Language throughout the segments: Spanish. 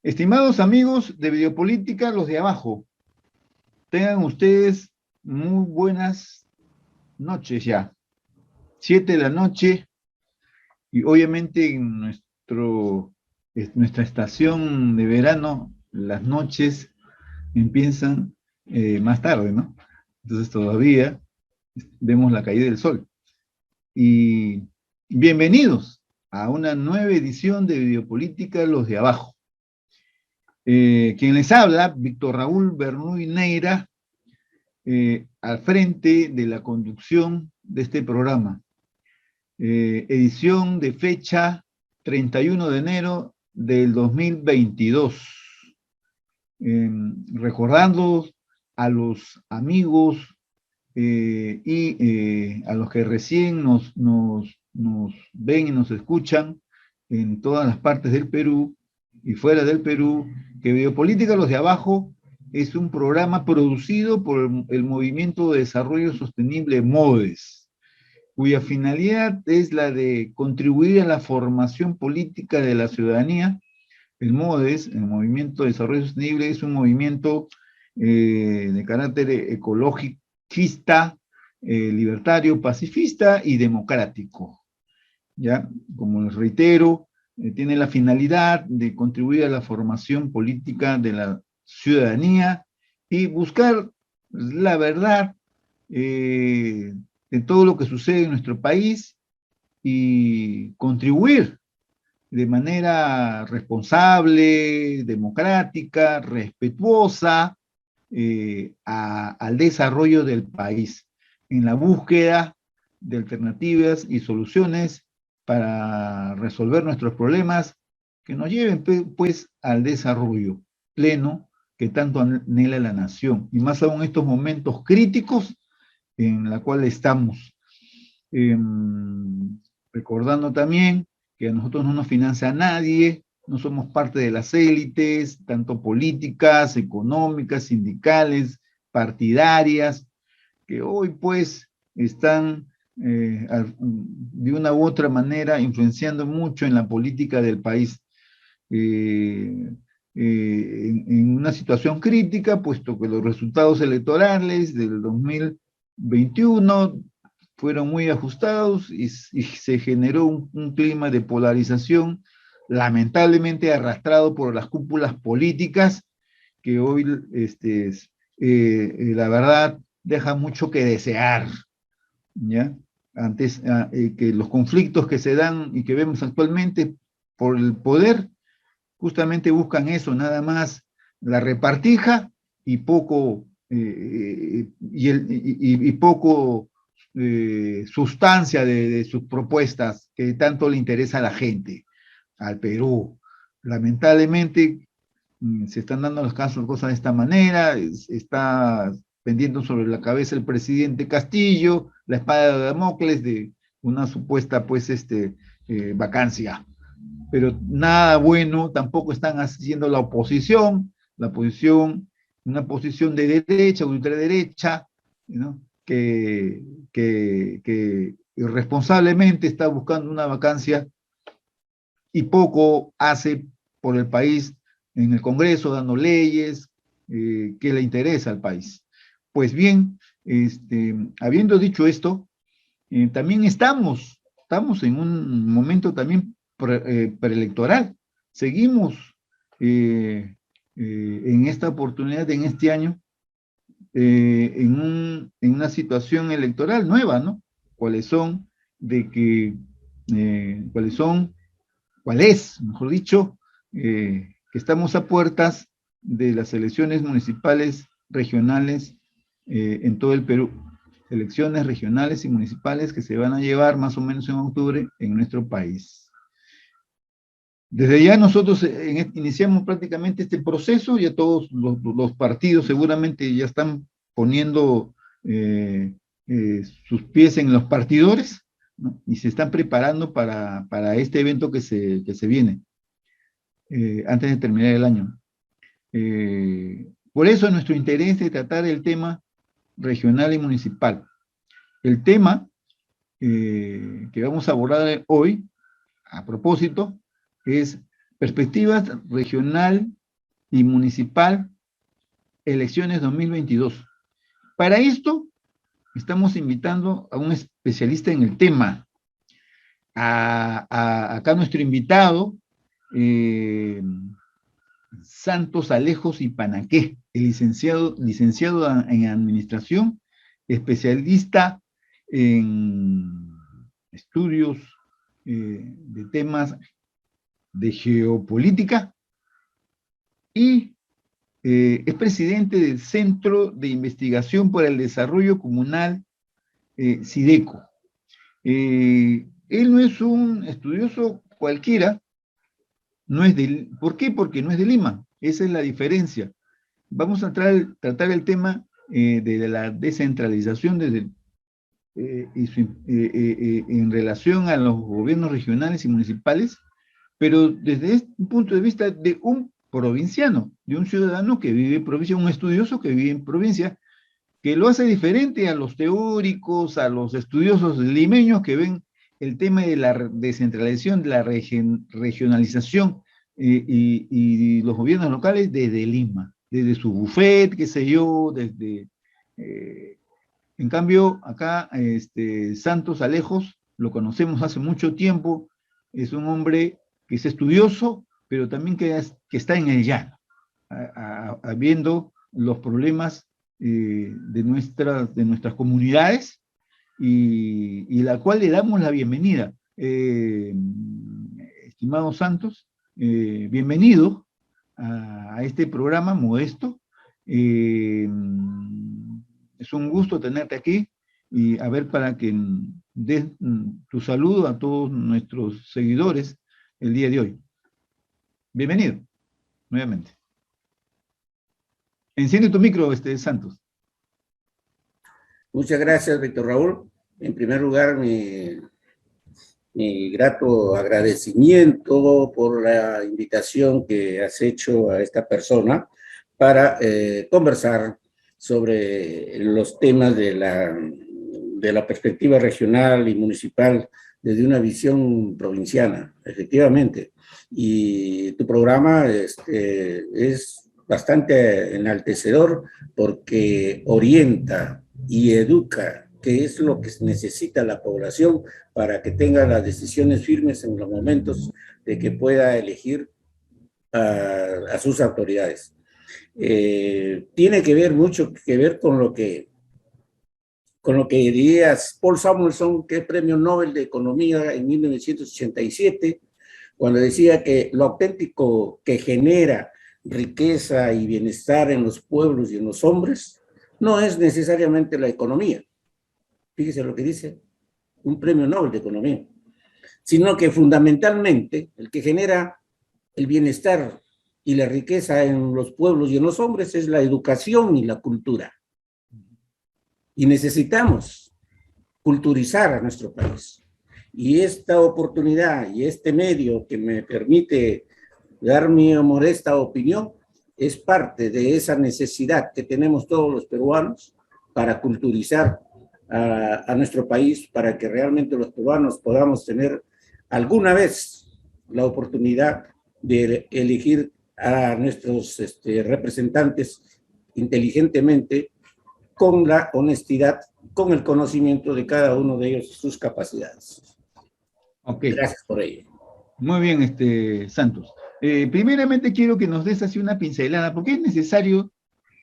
Estimados amigos de Videopolítica, los de abajo, tengan ustedes muy buenas noches ya. 7 de la noche y obviamente en nuestra estación de verano, las noches empiezan más tarde, ¿no? Entonces todavía vemos la caída del sol. Y bienvenidos a una nueva edición de Videopolítica, los de abajo. Quien les habla, Víctor Raúl Bernuy Neira, al frente de la conducción de este programa. Edición de fecha 31 de enero del 2022. Recordando a los amigos y a los que recién nos ven y nos escuchan en todas las partes del Perú y fuera del Perú, que Videopolítica Los de Abajo es un programa producido por el Movimiento de Desarrollo Sostenible MODES, cuya finalidad es la de contribuir a la formación política de la ciudadanía. El MODES, el Movimiento de Desarrollo Sostenible, es un movimiento de carácter ecologista, libertario, pacifista y democrático. ¿Ya? Como les reitero, tiene la finalidad de contribuir a la formación política de la ciudadanía y buscar la verdad de todo lo que sucede en nuestro país y contribuir de manera responsable, democrática, respetuosa al desarrollo del país, en la búsqueda de alternativas y soluciones para resolver nuestros problemas que nos lleven pues al desarrollo pleno que tanto anhela la nación, y más aún en estos momentos críticos en la cual estamos. Eh, Recordando también que a nosotros no nos financia nadie, no somos parte de las élites, tanto políticas, económicas, sindicales, partidarias, que hoy pues están de una u otra manera influenciando mucho en la política del país. Eh, en una situación crítica, puesto que los resultados electorales del 2021 fueron muy ajustados y se generó un clima de polarización lamentablemente arrastrado por las cúpulas políticas que hoy, la verdad, deja mucho que desear, ¿ya? Antes que los conflictos que se dan y que vemos actualmente por el poder, justamente buscan eso, nada más la repartija y poco, poco sustancia de sus propuestas que tanto le interesa a la gente, al Perú. Lamentablemente se están dando los casos, cosas de esta manera, está pendiendo sobre la cabeza el presidente Castillo, la espada de Damocles de una supuesta pues vacancia, pero nada bueno tampoco están haciendo la oposición, una posición de derecha o ultraderecha, ¿no? Que irresponsablemente está buscando una vacancia y poco hace por el país en el Congreso, dando leyes que le interesa al país. Pues bien, habiendo dicho esto, también estamos en un momento también preelectoral. Seguimos en esta oportunidad, en este año, en una situación electoral nueva, ¿no? ¿Cuáles son? De que, ¿cuáles son? ¿Cuál es? Mejor dicho, que estamos a puertas de las elecciones municipales regionales en todo el Perú. Elecciones regionales y municipales que se van a llevar más o menos en octubre en nuestro país. Desde ya nosotros iniciamos prácticamente este proceso, ya todos los partidos seguramente ya están poniendo sus pies en los partidores, ¿no? Y se están preparando para este evento que se viene antes de terminar el año. Por eso nuestro interés de tratar el tema regional y municipal. El tema que vamos a abordar hoy, a propósito, es Perspectivas regional y municipal, elecciones 2022. Para esto, estamos invitando a un especialista en el tema, acá nuestro invitado, Santos Alejos y Panaqué, el licenciado en administración, especialista en estudios de temas de geopolítica y es presidente del Centro de Investigación para el Desarrollo Comunal, SIDECO. Él no es un estudioso cualquiera, ¿por qué? Porque no es de Lima, esa es la diferencia. Vamos a tratar el tema de la descentralización en relación a los gobiernos regionales y municipales, pero desde este punto de vista de un provinciano, de un ciudadano que vive en provincia, un estudioso que vive en provincia, que lo hace diferente a los teóricos, a los estudiosos limeños que ven el tema de la descentralización, de la regionalización y los gobiernos locales desde Lima, desde su buffet, qué sé yo, desde... en cambio, acá Santos Alejos, lo conocemos hace mucho tiempo, es un hombre que es estudioso, pero también que está en el llano, viendo los problemas de nuestras comunidades y la cual le damos la bienvenida. Estimado Santos, bienvenido a este programa modesto. Es un gusto tenerte aquí y a ver para que des tu saludo a todos nuestros seguidores el día de hoy. Bienvenido, nuevamente. Enciende tu micro, Santos. Muchas gracias, Víctor Raúl. En primer lugar, mi grato agradecimiento por la invitación que has hecho a esta persona para conversar sobre los temas de la perspectiva regional y municipal desde una visión provinciana, efectivamente. Y tu programa es bastante enaltecedor porque orienta y educa qué es lo que necesita la población para que tenga las decisiones firmes en los momentos de que pueda elegir a sus autoridades. Tiene que ver mucho que ver con lo que dirías Paul Samuelson, que es premio Nobel de Economía en 1987, cuando decía que lo auténtico que genera riqueza y bienestar en los pueblos y en los hombres no es necesariamente la economía. Fíjese lo que dice un premio Nobel de Economía, sino que fundamentalmente el que genera el bienestar y la riqueza en los pueblos y en los hombres es la educación y la cultura. Y necesitamos culturizar a nuestro país. Y esta oportunidad y este medio que me permite dar mi modesta opinión es parte de esa necesidad que tenemos todos los peruanos para culturizar a nuestro país, para que realmente los peruanos podamos tener alguna vez la oportunidad de elegir a nuestros representantes inteligentemente, con la honestidad, con el conocimiento de cada uno de ellos, sus capacidades. Okay. Gracias por ello. Muy bien, Santos. Primeramente quiero que nos des así una pincelada, porque es necesario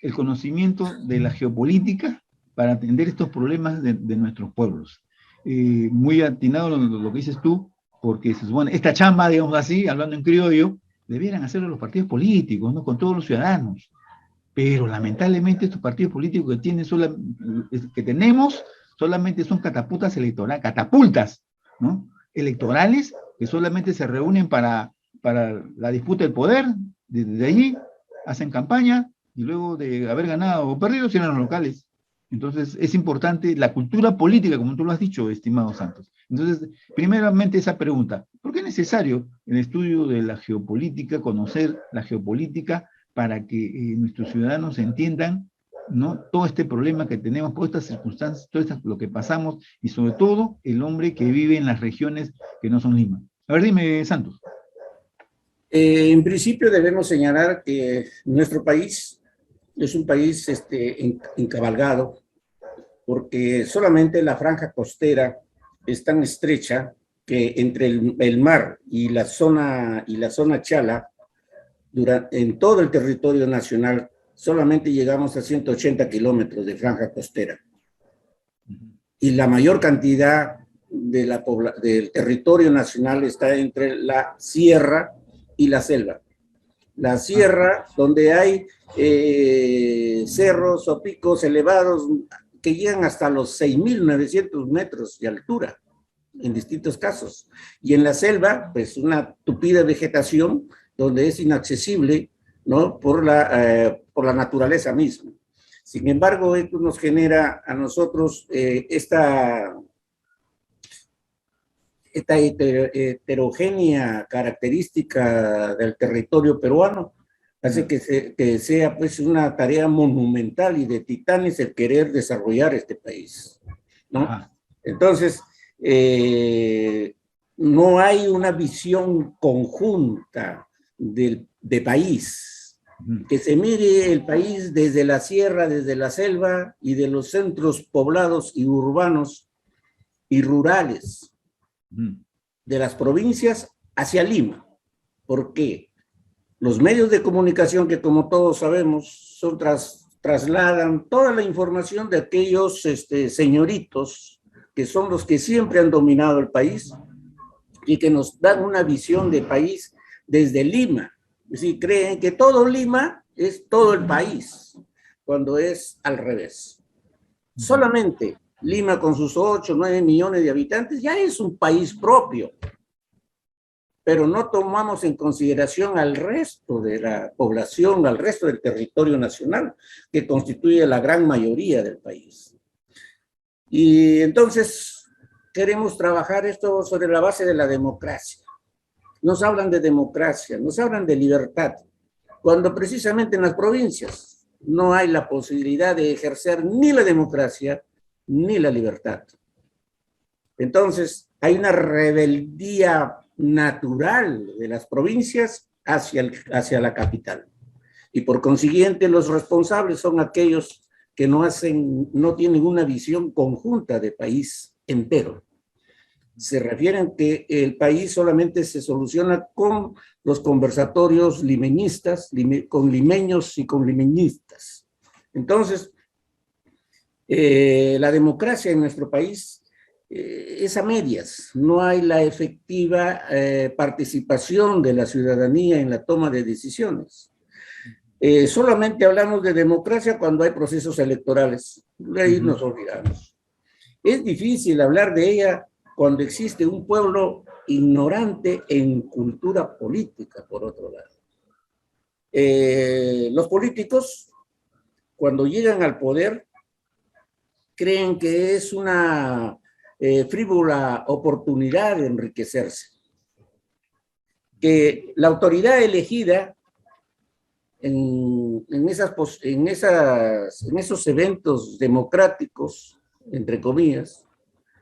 el conocimiento de la geopolítica para atender estos problemas de nuestros pueblos. Muy atinado lo que dices tú, porque se supone, esta chamba, digamos así, hablando en criollo, debieran hacerlo los partidos políticos, ¿no? Con todos los ciudadanos. Pero lamentablemente estos partidos políticos que tenemos solamente son catapultas electorales, ¿no? Electorales que solamente se reúnen para la disputa del poder, desde allí hacen campaña y luego de haber ganado o perdido cierran los locales. Entonces es importante la cultura política, como tú lo has dicho, estimado Santos. Entonces, primeramente esa pregunta, ¿por qué es necesario el estudio de la geopolítica, conocer la geopolítica para que nuestros ciudadanos entiendan, ¿no?, todo este problema que tenemos, todas estas circunstancias, lo que pasamos, y sobre todo el hombre que vive en las regiones que no son Lima? A ver, dime, Santos. En principio debemos señalar que nuestro país es un país encabalgado, porque solamente la franja costera es tan estrecha que entre el mar y la zona Chala, en todo el territorio nacional, solamente llegamos a 180 kilómetros de franja costera. Y la mayor cantidad del territorio nacional está entre la sierra y la selva. La sierra, donde hay cerros o picos elevados que llegan hasta los 6.900 metros de altura, en distintos casos. Y en la selva, pues una tupida vegetación donde es inaccesible, ¿no? Por la naturaleza misma. Sin embargo, esto nos genera a nosotros esta heterogénea característica del territorio peruano, hace que sea pues una tarea monumental y de titanes el querer desarrollar este país, ¿no? Entonces, no hay una visión conjunta de país, que se mire el país desde la sierra, desde la selva y de los centros poblados y urbanos y rurales de las provincias hacia Lima. ¿Por qué? Los medios de comunicación que, como todos sabemos, trasladan toda la información de aquellos señoritos que son los que siempre han dominado el país y que nos dan una visión de país desde Lima. Es decir, creen que todo Lima es todo el país, cuando es al revés. Solamente Lima, con sus 8 o 9 millones de habitantes, ya es un país propio, pero no tomamos en consideración al resto de la población, al resto del territorio nacional, que constituye la gran mayoría del país. Y entonces queremos trabajar esto sobre la base de la democracia. Nos hablan de democracia, nos hablan de libertad, cuando precisamente en las provincias no hay la posibilidad de ejercer ni la democracia ni la libertad. Entonces, hay una rebeldía natural de las provincias hacia la capital. Y por consiguiente, los responsables son aquellos que no tienen una visión conjunta de país entero. Se refieren que el país solamente se soluciona con los conversatorios limeñistas, con limeños y con limeñistas. Entonces, la democracia en nuestro país es a medias. No hay la efectiva participación de la ciudadanía en la toma de decisiones. Solamente hablamos de democracia cuando hay procesos electorales. De ahí nos olvidamos. Es difícil hablar de ella cuando existe un pueblo ignorante en cultura política, por otro lado. Los políticos, cuando llegan al poder, creen que es una frívola oportunidad de enriquecerse. Que la autoridad elegida en esos eventos democráticos, entre comillas,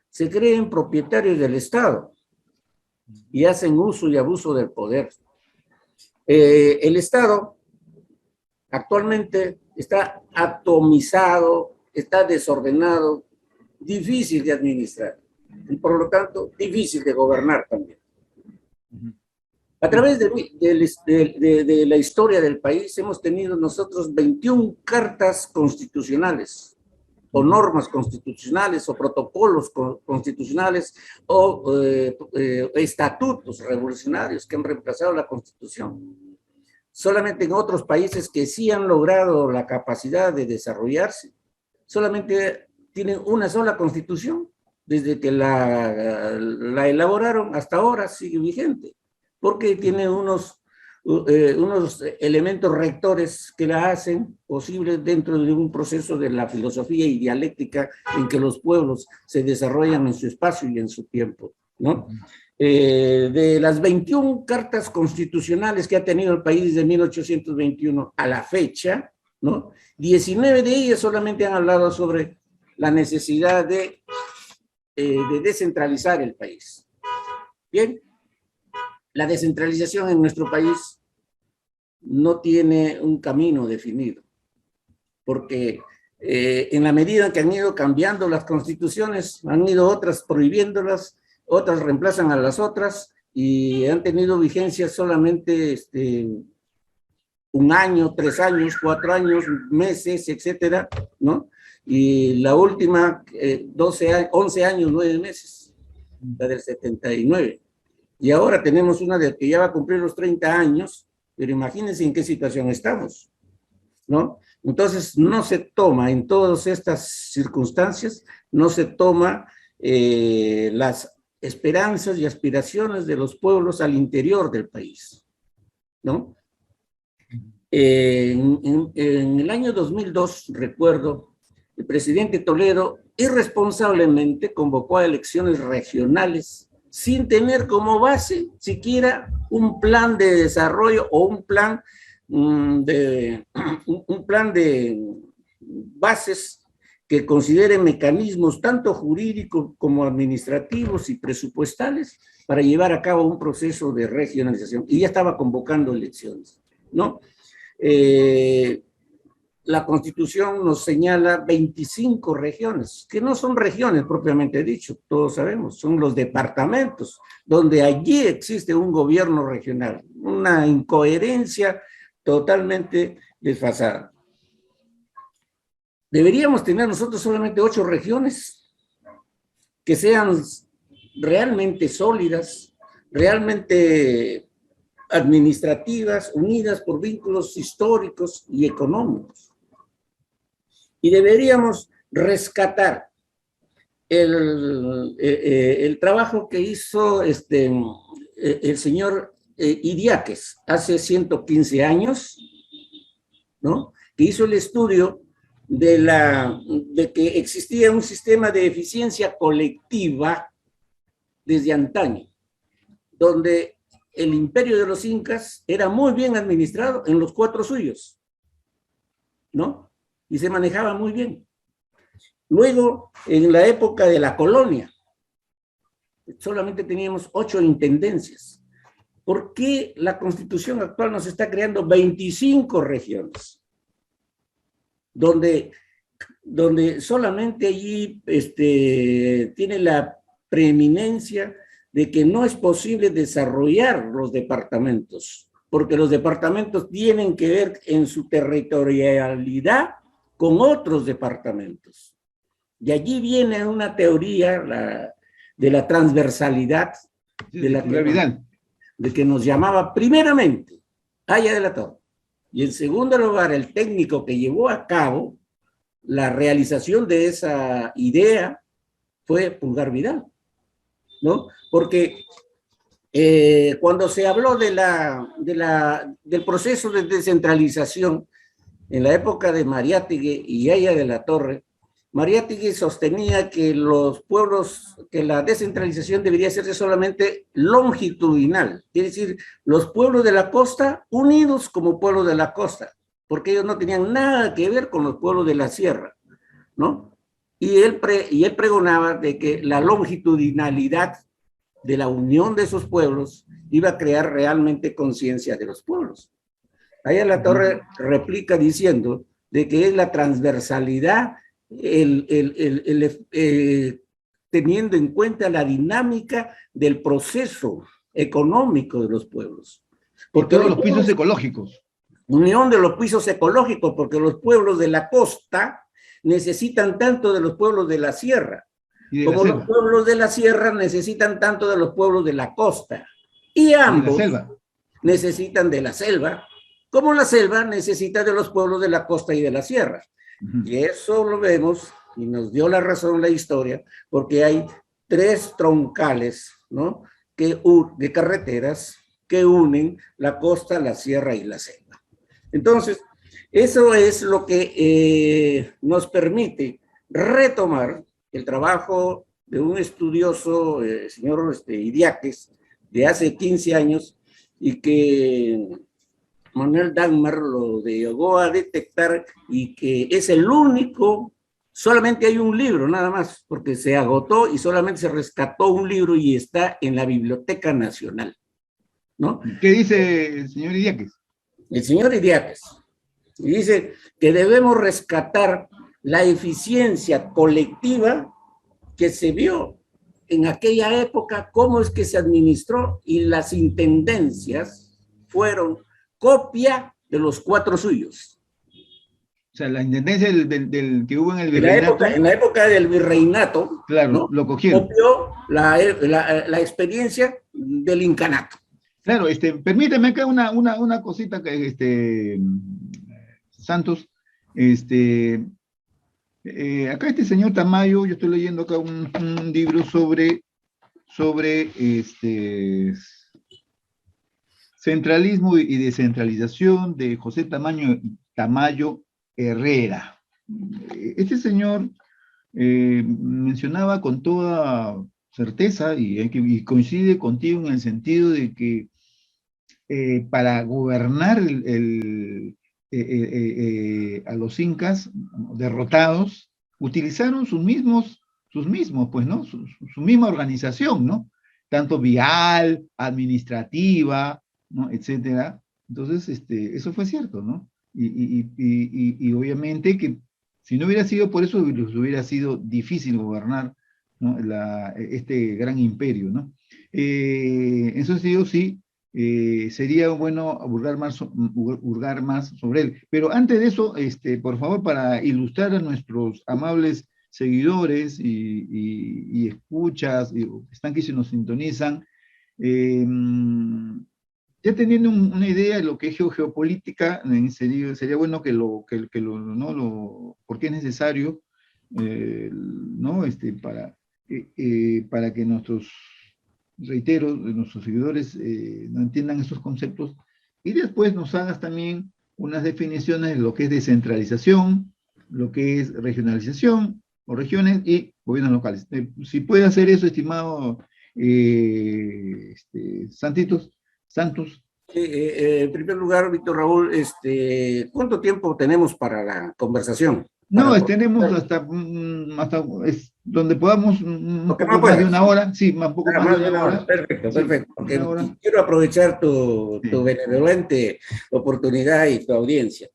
se creen propietarios del Estado y hacen uso y abuso del poder. El Estado actualmente está atomizado, está desordenado, difícil de administrar y por lo tanto difícil de gobernar también. A través de la historia del país hemos tenido nosotros 21 cartas constitucionales o normas constitucionales o protocolos constitucionales o estatutos revolucionarios que han reemplazado la Constitución. Solamente en otros países que sí han logrado la capacidad de desarrollarse, solamente tienen una sola Constitución, desde que la elaboraron hasta ahora sigue vigente, porque tiene unos elementos rectores que la hacen posible dentro de un proceso de la filosofía y dialéctica en que los pueblos se desarrollan en su espacio y en su tiempo, ¿no? De las 21 cartas constitucionales que ha tenido el país desde 1821 a la fecha, ¿no? 19 de ellas solamente han hablado sobre la necesidad de descentralizar el país. Bien. la descentralización en nuestro país no tiene un camino definido, porque en la medida que han ido cambiando las constituciones, han ido otras prohibiéndolas, otras reemplazan a las otras y han tenido vigencia solamente un año, 3 años, 4 años, meses, etcétera, ¿no? Y la última, 11 años, 9 meses, la del 79. Y ahora tenemos una de que ya va a cumplir los 30 años, pero imagínense en qué situación estamos, ¿no? Entonces, no se toma, en todas estas circunstancias, no se toma las esperanzas y aspiraciones de los pueblos al interior del país, ¿no? En el año 2002, recuerdo, el presidente Toledo irresponsablemente convocó a elecciones regionales sin tener como base siquiera un plan de desarrollo o un plan de bases que considere mecanismos tanto jurídicos como administrativos y presupuestales para llevar a cabo un proceso de regionalización. Y ya estaba convocando elecciones, ¿no? La Constitución nos señala 25 regiones, que no son regiones propiamente dicho, todos sabemos, son los departamentos, donde allí existe un gobierno regional, una incoherencia totalmente desfasada. Deberíamos tener nosotros solamente 8 regiones que sean realmente sólidas, realmente administrativas, unidas por vínculos históricos y económicos. Y deberíamos rescatar el trabajo que hizo el señor Idiáquez hace 115 años, ¿no? Que hizo el estudio de que existía un sistema de eficiencia colectiva desde antaño, donde el imperio de los incas era muy bien administrado en los 4 suyos, ¿no? Y se manejaba muy bien. Luego, en la época de la colonia, solamente teníamos 8 intendencias. ¿Por qué la Constitución actual nos está creando 25 regiones? Donde solamente allí tiene la preeminencia de que no es posible desarrollar los departamentos, porque los departamentos tienen que ver en su territorialidad con otros departamentos. Y allí viene una teoría de la transversalidad, de que nos llamaba primeramente Haya de la Torre, y en segundo lugar el técnico que llevó a cabo la realización de esa idea fue Pulgar Vidal, ¿no? Porque cuando se habló del proceso de descentralización en la época de Mariátegui y Haya de la Torre, Mariátegui sostenía que la descentralización debería hacerse solamente longitudinal, es decir, los pueblos de la costa unidos como pueblos de la costa, porque ellos no tenían nada que ver con los pueblos de la sierra, ¿no? Y él pregonaba de que la longitudinalidad de la unión de esos pueblos iba a crear realmente conciencia de los pueblos. Haya de la Torre replica diciendo de que es la transversalidad teniendo en cuenta la dinámica del proceso económico de los pueblos. Porque todos los pisos ecológicos. Unión de los pisos ecológicos, porque los pueblos de la costa necesitan tanto de los pueblos de la sierra, como los pueblos de la sierra necesitan tanto de los pueblos de la costa. Y ambos necesitan de la selva, como la selva necesita de los pueblos de la costa y de la sierra. Y eso lo vemos, y nos dio la razón la historia, porque hay 3 troncales, ¿no? De carreteras que unen la costa, la sierra y la selva. Entonces, eso es lo que nos permite retomar el trabajo de un estudioso, señor Idiáquez, de hace 15 años, y que Manuel Dagmar lo llegó a detectar, y que es el único, solamente hay un libro nada más, porque se agotó y solamente se rescató un libro y está en la Biblioteca Nacional, ¿no? ¿Qué dice el señor Idiáquez? El señor Idiáquez dice que debemos rescatar la eficiencia colectiva que se vio en aquella época, cómo es que se administró, y las intendencias fueron copia de los 4 suyos. O sea, la intendencia del que hubo en el virreinato. En la época del virreinato, claro, ¿no? Lo cogieron. Copió la experiencia del incanato. Claro, permíteme acá una cosita que Santos, acá este señor Tamayo, yo estoy leyendo acá un libro sobre centralismo y descentralización de José Tamayo Herrera. Este señor mencionaba con toda certeza, y coincide contigo en el sentido de que para gobernar a los incas derrotados, utilizaron sus mismos, pues, ¿no? Su misma organización, ¿no? Tanto vial, administrativa, ¿no? Etcétera. Entonces, eso fue cierto, ¿no? Y obviamente que si no hubiera sido por eso, les hubiera sido difícil gobernar, ¿no? Este gran imperio, ¿no? En ese sentido, sí, sería bueno hurgar más sobre él. Pero antes de eso, por favor, para ilustrar a nuestros amables seguidores y escuchas, están que se nos sintonizan, ya teniendo una idea de lo que es geopolítica, sería bueno porque es necesario, ¿no? Para que nuestros seguidores no entiendan esos conceptos, y después nos hagas también unas definiciones de lo que es descentralización, lo que es regionalización, o regiones y gobiernos locales. Si puede hacer eso, estimado Santos. En primer lugar, Víctor Raúl, ¿cuánto tiempo tenemos para la conversación? No, tenemos hasta donde podamos, un poco más de una hora. Sí, un poco más de una hora. Perfecto, perfecto. Porque quiero aprovechar tu benevolente oportunidad y tu audiencia.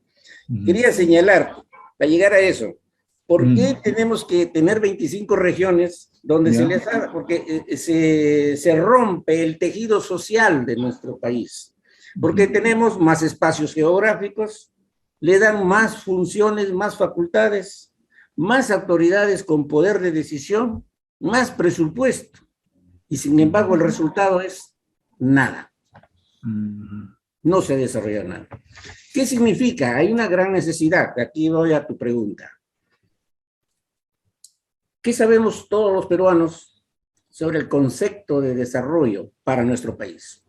Quería señalar, para llegar a eso, ¿por qué tenemos que tener 25 regiones donde se les haga? Porque se rompe el tejido social de nuestro país. Porque tenemos más espacios geográficos, le dan más funciones, más facultades, más autoridades con poder de decisión, más presupuesto. Y sin embargo el resultado es nada. No se desarrolla nada. ¿Qué significa? Hay una gran necesidad. Aquí voy a tu pregunta. ¿Qué sabemos todos los peruanos sobre el concepto de desarrollo para nuestro país?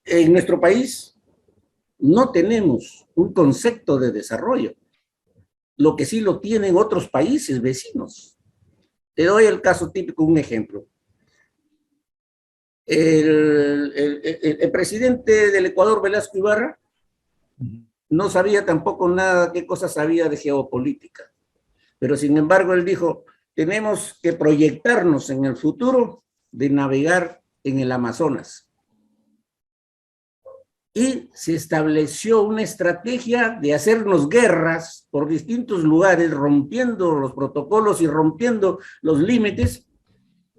En nuestro país no tenemos un concepto de desarrollo, lo que sí lo tienen otros países vecinos. Te doy el caso típico, un ejemplo. El presidente del Ecuador, Velasco Ibarra, no sabía tampoco nada, qué cosa sabía de geopolítica. Pero sin embargo él dijo, tenemos que proyectarnos en el futuro de navegar en el Amazonas. Y se estableció una estrategia de hacernos guerras por distintos lugares, rompiendo los protocolos y rompiendo los límites,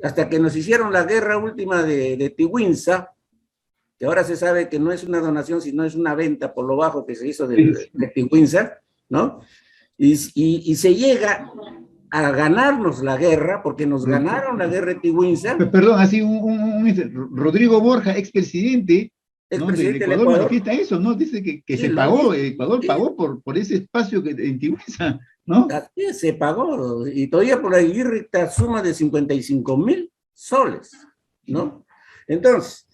hasta que nos hicieron la guerra última de Tiwinsa, que ahora se sabe que no es una donación, sino es una venta por lo bajo que se hizo de Tiwinsa, ¿no? Y se llega a ganarnos la guerra, porque nos ganaron la guerra de Tiwinsa. Perdón, así Rodrigo Borja, expresidente, ¿no? del Ecuador, manifiesta eso, ¿no? Dice que sí, se pagó, Ecuador pagó por ese espacio en Tiwinsa, ¿no? Así se pagó, y todavía por la irrita suma de 55,000 soles, ¿no? Entonces,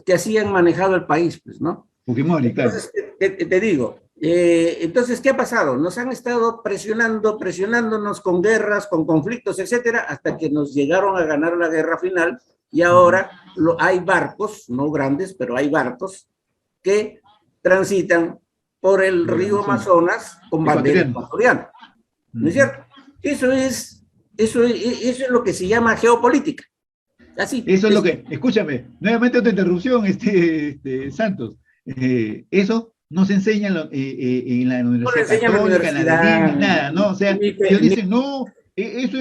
que así han manejado el país, pues, ¿no? Fujimori, claro. Entonces, te digo, entonces, ¿qué ha pasado? Nos han estado presionándonos con guerras, con conflictos, etcétera, hasta que nos llegaron a ganar la guerra final, y ahora hay barcos, no grandes, pero hay barcos que transitan por el río Amazonas con bandera ecuatoriana. ¿No es cierto? Eso es lo que se llama geopolítica. Así. Eso es lo que, escúchame, nuevamente otra interrupción, Santos. Eso no se enseña en la No le Universidad enseñan en la Católica, en la de universidad, Lima, nada, ¿no? O sea, ni, ellos ni, dicen, no, eso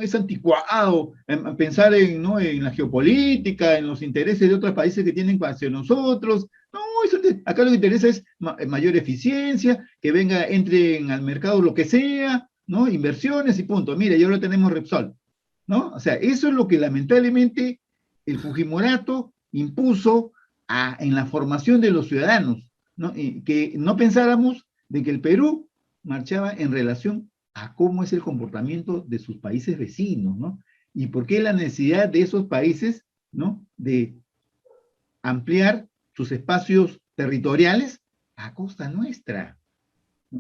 es anticuado, pensar ¿no? en la geopolítica, en los intereses de otros países que tienen hacia nosotros. No, acá lo que interesa es mayor eficiencia, que entren al mercado lo que sea, ¿no? Inversiones y punto. Mira, ya lo tenemos Repsol, ¿no? O sea, eso es lo que lamentablemente el Fujimorato impuso en la formación de los ciudadanos, ¿no? Y que no pensáramos de que el Perú marchaba en relación a cómo es el comportamiento de sus países vecinos, ¿no? Y por qué la necesidad de esos países, ¿no? De ampliar sus espacios territoriales a costa nuestra.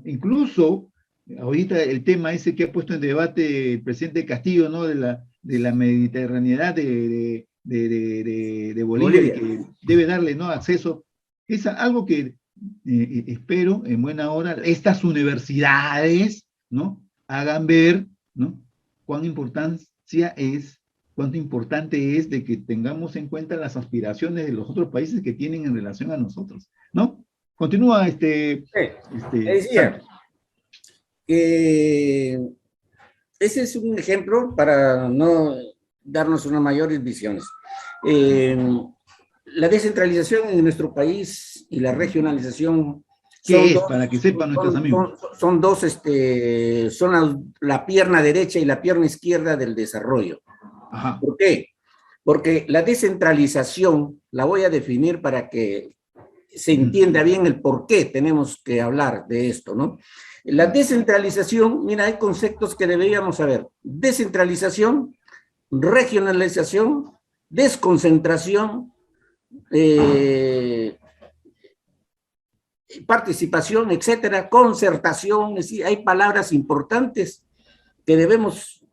Incluso, ahorita el tema ese que ha puesto en debate el presidente Castillo, ¿no? De la mediterraneidad de Bolivia, y Bolivia. que debe darle, ¿no? acceso, es algo que espero en buena hora estas universidades, ¿no? hagan ver, ¿no? cuán cuánto importante es de que tengamos en cuenta las aspiraciones de los otros países que tienen en relación a nosotros, ¿no? Continúa, Decía que ese es un ejemplo para no darnos unas mayores visiones. La descentralización en nuestro país y la regionalización ¿Qué es? Para que sepan nuestros amigos. Son dos, son la pierna derecha y la pierna izquierda del desarrollo. Ajá. ¿Por qué? Porque la descentralización, la voy a definir para que se entienda bien el por qué tenemos que hablar de esto, ¿no? La descentralización, mira, hay conceptos que deberíamos saber. Descentralización, regionalización, desconcentración, participación, etcétera, concertación, es decir, hay palabras importantes que debemos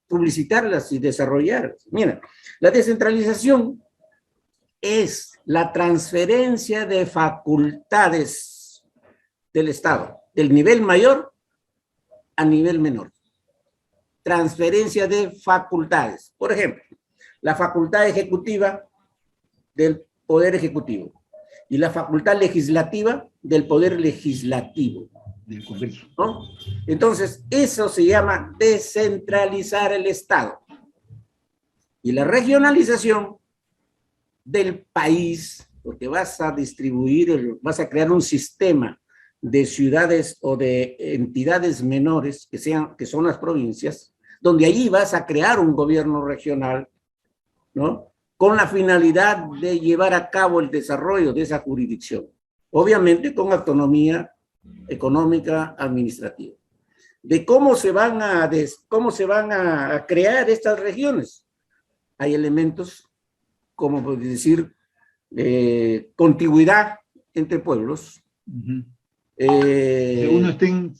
publicitarlas y desarrollar. Mira, la descentralización es la transferencia de facultades del Estado, del nivel mayor a nivel menor. Transferencia de facultades. Por ejemplo, la facultad ejecutiva del Poder Ejecutivo y la facultad legislativa del Poder Legislativo. Del Congreso. ¿No? Entonces, eso se llama descentralizar el Estado. Y la regionalización del país, porque vas a distribuir, vas a crear un sistema de ciudades o de entidades menores que son las provincias, donde allí vas a crear un gobierno regional, ¿no? Con la finalidad de llevar a cabo el desarrollo de esa jurisdicción, obviamente con autonomía económica administrativa. De cómo se van a crear estas regiones. Hay elementos como por decir contigüidad entre pueblos, que uno estén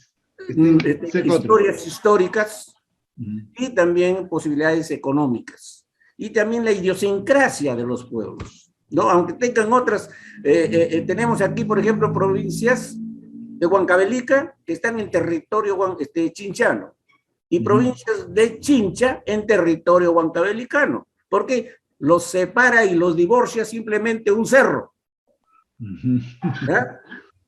historias históricas y también posibilidades económicas y también la idiosincrasia de los pueblos, ¿no? Aunque tengan otras, tenemos aquí por ejemplo provincias de Huancavelica que están en territorio chinchano y provincias de Chincha en territorio huancabelicano, porque los separa y los divorcia simplemente un cerro.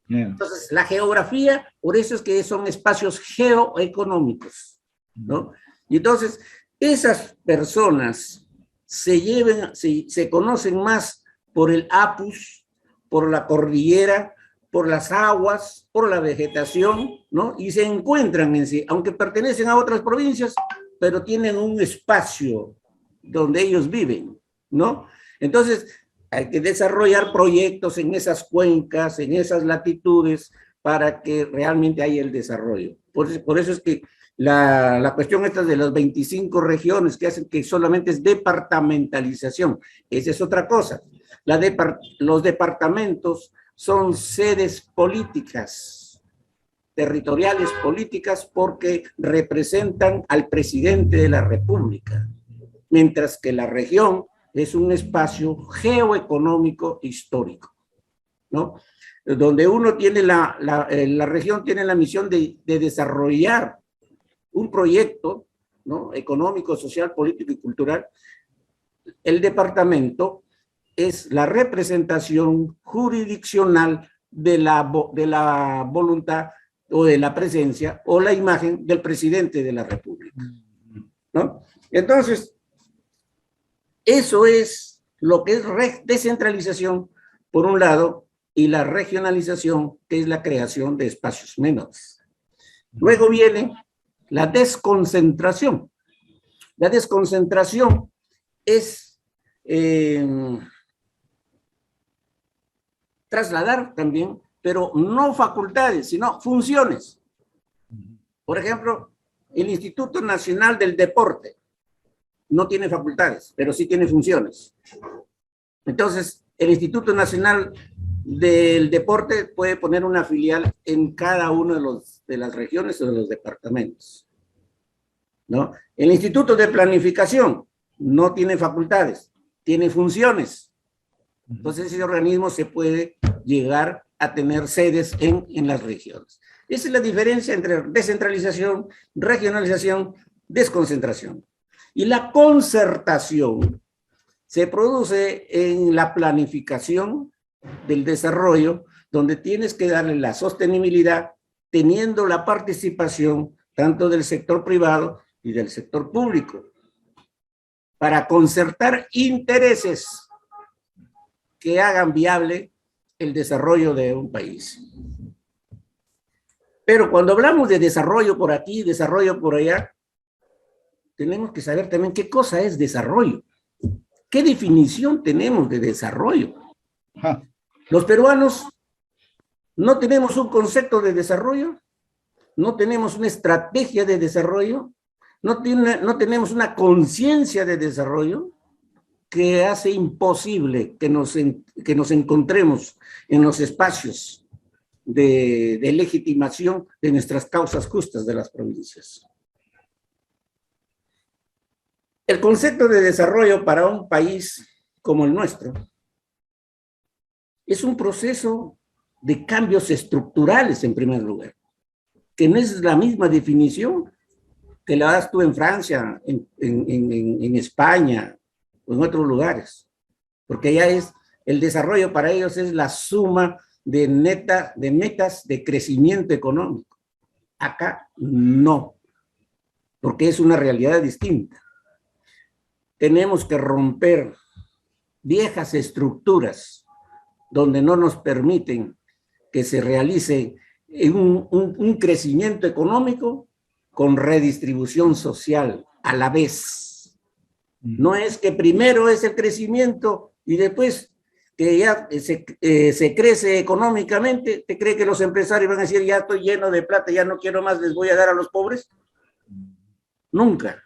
Entonces, la geografía, por eso es que son espacios geoeconómicos, ¿no? Y entonces, esas personas se conocen más por el apus, por la cordillera, por las aguas, por la vegetación, ¿no? Y se encuentran en sí, aunque pertenecen a otras provincias, pero tienen un espacio donde ellos viven, ¿no? Entonces, hay que desarrollar proyectos en esas cuencas, en esas latitudes, para que realmente haya el desarrollo. Por eso es que la cuestión esta de las 25 regiones que hacen que solamente es departamentalización, esa es otra cosa. Los departamentos son sedes políticas, territoriales políticas, porque representan al presidente de la República, mientras que la región es un espacio geoeconómico histórico, ¿no? Donde uno tiene la región tiene la misión de desarrollar un proyecto ¿no? Económico, social, político y cultural, el departamento es la representación jurisdiccional de la voluntad o de la presencia o la imagen del presidente de la República, ¿no? Entonces, eso es lo que es descentralización, por un lado, y la regionalización, que es la creación de espacios menores. Luego viene la desconcentración. La desconcentración es trasladar también, pero no facultades, sino funciones. Por ejemplo, el Instituto Nacional del Deporte no tiene facultades, pero sí tiene funciones. Entonces, el Instituto Nacional del Deporte puede poner una filial en cada uno de las regiones o de los departamentos, ¿no? El Instituto de Planificación no tiene facultades, tiene funciones. Entonces, ese organismo se puede llegar a tener sedes en las regiones. Esa es la diferencia entre descentralización, regionalización, desconcentración. Y la concertación se produce en la planificación del desarrollo, donde tienes que darle la sostenibilidad, teniendo la participación tanto del sector privado y del sector público, para concertar intereses que hagan viable el desarrollo de un país. Pero cuando hablamos de desarrollo por aquí, desarrollo por allá, tenemos que saber también qué cosa es desarrollo. ¿Qué definición tenemos de desarrollo? Los peruanos no tenemos un concepto de desarrollo, no tenemos una estrategia de desarrollo, no tenemos una conciencia de desarrollo que hace imposible que nos encontremos en los espacios de legitimación de nuestras causas justas de las provincias. El concepto de desarrollo para un país como el nuestro es un proceso de cambios estructurales, en primer lugar, que no es la misma definición que la das tú en Francia, en España o en otros lugares, porque ya es, el desarrollo para ellos es la suma de metas de crecimiento económico. Acá no, porque es una realidad distinta. Tenemos que romper viejas estructuras donde no nos permiten que se realice un crecimiento económico con redistribución social a la vez. No es que primero es el crecimiento y después que ya se crece económicamente, ¿te cree que los empresarios van a decir ya estoy lleno de plata, ya no quiero más, les voy a dar a los pobres? Nunca.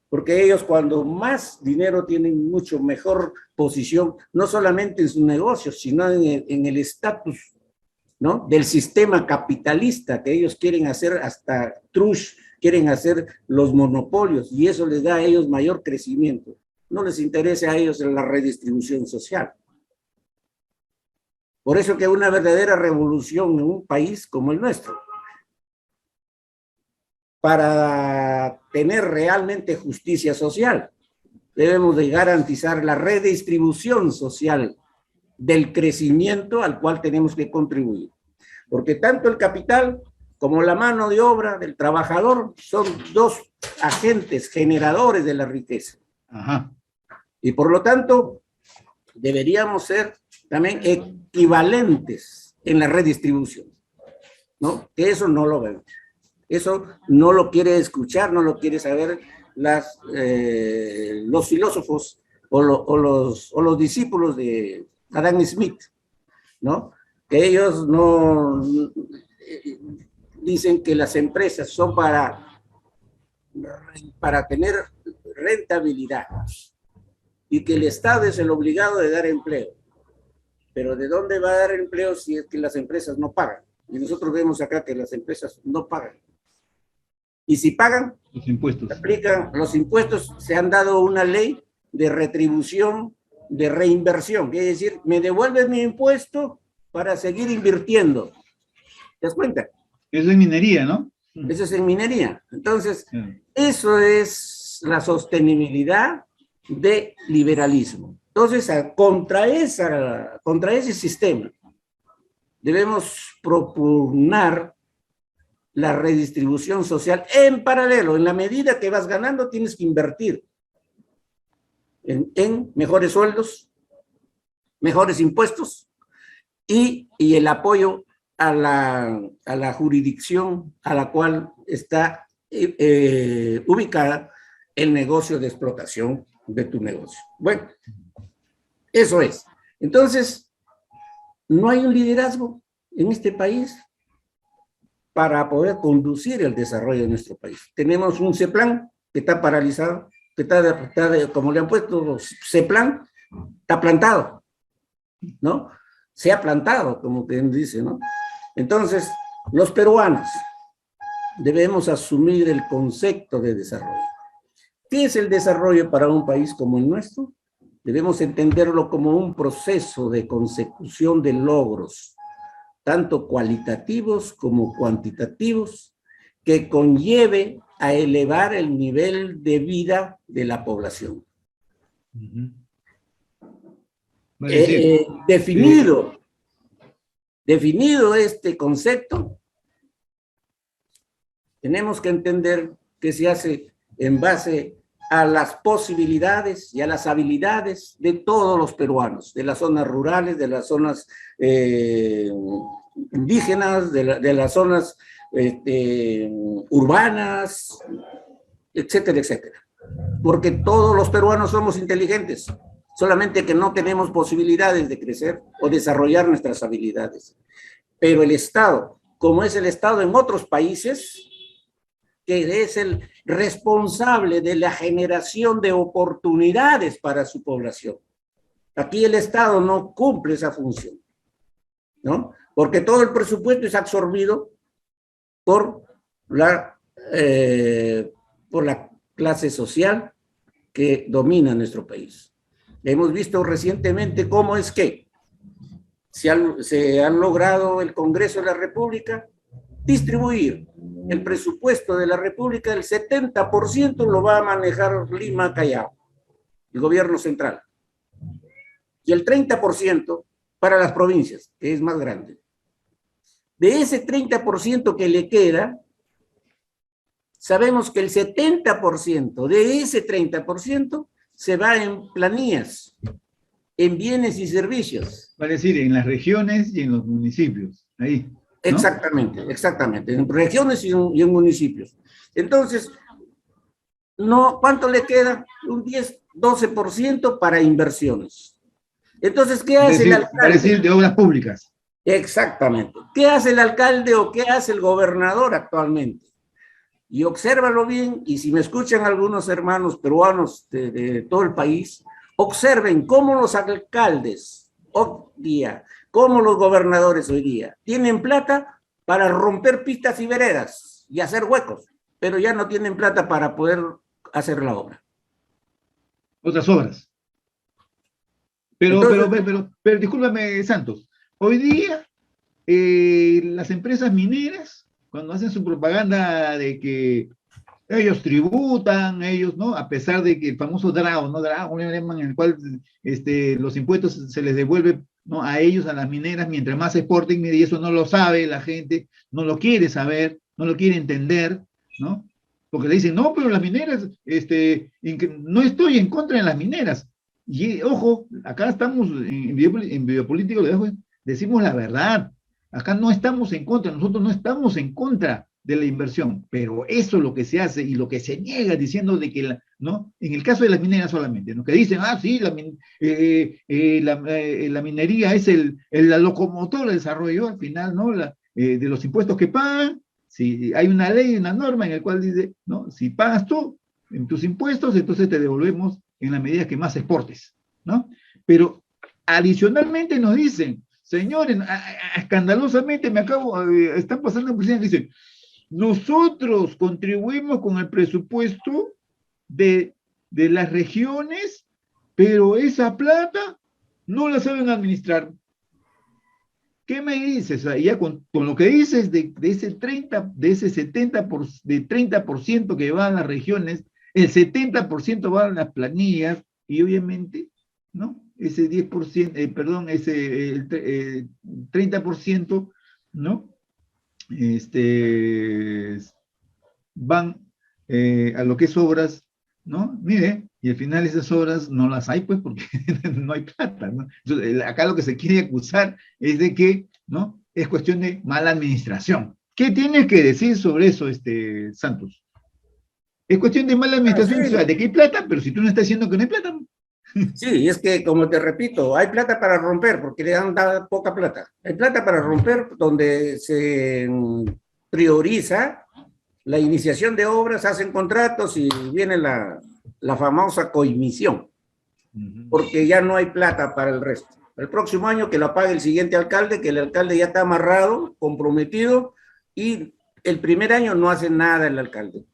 Porque ellos cuando más dinero tienen mucho mejor posición, no solamente en sus negocios, sino en el estatus, ¿no?, del sistema capitalista que ellos quieren hacer hasta trush, quieren hacer los monopolios y eso les da a ellos mayor crecimiento. No les interesa a ellos la redistribución social. Por eso que una verdadera revolución en un país como el nuestro, para tener realmente justicia social, debemos de garantizar la redistribución social del crecimiento al cual tenemos que contribuir. Porque tanto el capital como la mano de obra del trabajador son dos agentes generadores de la riqueza. Ajá. Y por lo tanto, deberíamos ser también equivalentes en la redistribución, ¿no? Que eso no lo vemos. Eso no lo quiere escuchar, no lo quiere saber los filósofos o los discípulos de Adam Smith, ¿no? Que ellos no dicen que las empresas son para tener rentabilidad y que el Estado es el obligado de dar empleo. Pero ¿de dónde va a dar empleo si es que las empresas no pagan? Y nosotros vemos acá que las empresas no pagan. Y si pagan, los impuestos. Aplican los impuestos, se han dado una ley de retribución, de reinversión, es decir, me devuelven mi impuesto para seguir invirtiendo. ¿Te das cuenta? Eso es minería, ¿no? Eso es en minería. Entonces, eso es la sostenibilidad de liberalismo. Entonces, contra ese sistema, debemos propugnar la redistribución social en paralelo. En la medida que vas ganando, tienes que invertir en mejores sueldos, mejores impuestos y el apoyo a la jurisdicción a la cual está ubicada el negocio de explotación de tu negocio. Bueno, eso es. Entonces, no hay un liderazgo en este país para poder conducir el desarrollo de nuestro país. Tenemos un CEPLAN que está paralizado, que como le han puesto, CEPLAN está plantado, ¿no? Se ha plantado, como quien dice, ¿no? Entonces, los peruanos debemos asumir el concepto de desarrollo. ¿Qué es el desarrollo para un país como el nuestro? Debemos entenderlo como un proceso de consecución de logros, tanto cualitativos como cuantitativos, que conlleve a elevar el nivel de vida de la población. Definido este concepto, tenemos que entender que se hace en base a las posibilidades y a las habilidades de todos los peruanos, de las zonas rurales, de las zonas indígenas, de las zonas urbanas, etcétera, etcétera. Porque todos los peruanos somos inteligentes, solamente que no tenemos posibilidades de crecer o desarrollar nuestras habilidades. Pero el Estado, como es el Estado en otros países, que es el responsable de la generación de oportunidades para su población. Aquí el Estado no cumple esa función, ¿no? Porque todo el presupuesto es absorbido por la clase social que domina nuestro país. Hemos visto recientemente cómo es que se han logrado el Congreso de la República distribuir el presupuesto de la República, el 70% lo va a manejar Lima, Callao, el gobierno central, y el 30% para las provincias, que es más grande. De ese 30% que le queda, sabemos que el 70% de ese 30% se va en planillas, en bienes y servicios. Vale decir, en las regiones y en los municipios, ahí. ¿No? Exactamente, exactamente, en regiones y en municipios. Entonces, ¿cuánto le queda? Un 10-12% para inversiones. Entonces, ¿qué hace el alcalde? Para decir, de obras públicas. Exactamente. ¿Qué hace el alcalde o qué hace el gobernador actualmente? Y obsérvalo bien, y si me escuchan algunos hermanos peruanos de todo el país, observen cómo los alcaldes hoy día, cómo los gobernadores hoy día tienen plata para romper pistas y veredas y hacer huecos, pero ya no tienen plata para poder hacer la obra. Otras obras. Pero discúlpame, Santos, hoy día las empresas mineras, cuando hacen su propaganda de que ellos tributan, ellos, ¿no? A pesar de que el famoso DRAO, ¿no? DRAO, en el cual los impuestos se les devuelve, ¿no? A ellos, a las mineras, mientras más exporten, y eso no lo sabe la gente, no lo quiere saber, no lo quiere entender, ¿no? Porque le dicen, no, pero las mineras, no estoy en contra de las mineras. Y ojo, acá estamos en Biopolítico, decimos la verdad. Acá no estamos en contra, nosotros no estamos en contra de la inversión, pero eso es lo que se hace y lo que se niega diciendo de que, ¿no? En el caso de las mineras solamente, ¿no? Que dicen, sí, la minería es la locomotora del desarrollo, al final, ¿no? De los impuestos que pagan, si hay una ley, una norma en la cual dice, ¿no? Si pagas tú en tus impuestos, entonces te devolvemos en la medida que más exportes, ¿no? Pero adicionalmente nos dicen, señores, escandalosamente están pasando en presidencia, dicen, nosotros contribuimos con el presupuesto de las regiones, pero esa plata no la saben administrar. ¿Qué me dices? O sea, ya con lo que dices de ese 30, de ese 30% que van a las regiones, el 70% van a las planillas y obviamente, ¿no? Ese 10%, perdón, ese 30%, ¿no? Este, van a lo que es obras, ¿no? Mire, y al final esas obras no las hay, pues, porque no hay plata, ¿no? Entonces, acá lo que se quiere acusar es de que, ¿no? Es cuestión de mala administración. ¿Qué tienes que decir sobre eso, Santos? Es cuestión de mala administración, o sea, Sí, de que hay plata, pero si tú no estás diciendo que no hay plata. sí, es que como te repito, hay plata para romper porque le han dado poca plata. Hay plata para romper donde se prioriza la iniciación de obras, hacen contratos y viene la famosa coimisión, porque ya no hay plata para el resto. El próximo año que lo pague el siguiente alcalde, que el alcalde ya está amarrado, comprometido, y el primer año no hace nada el alcalde,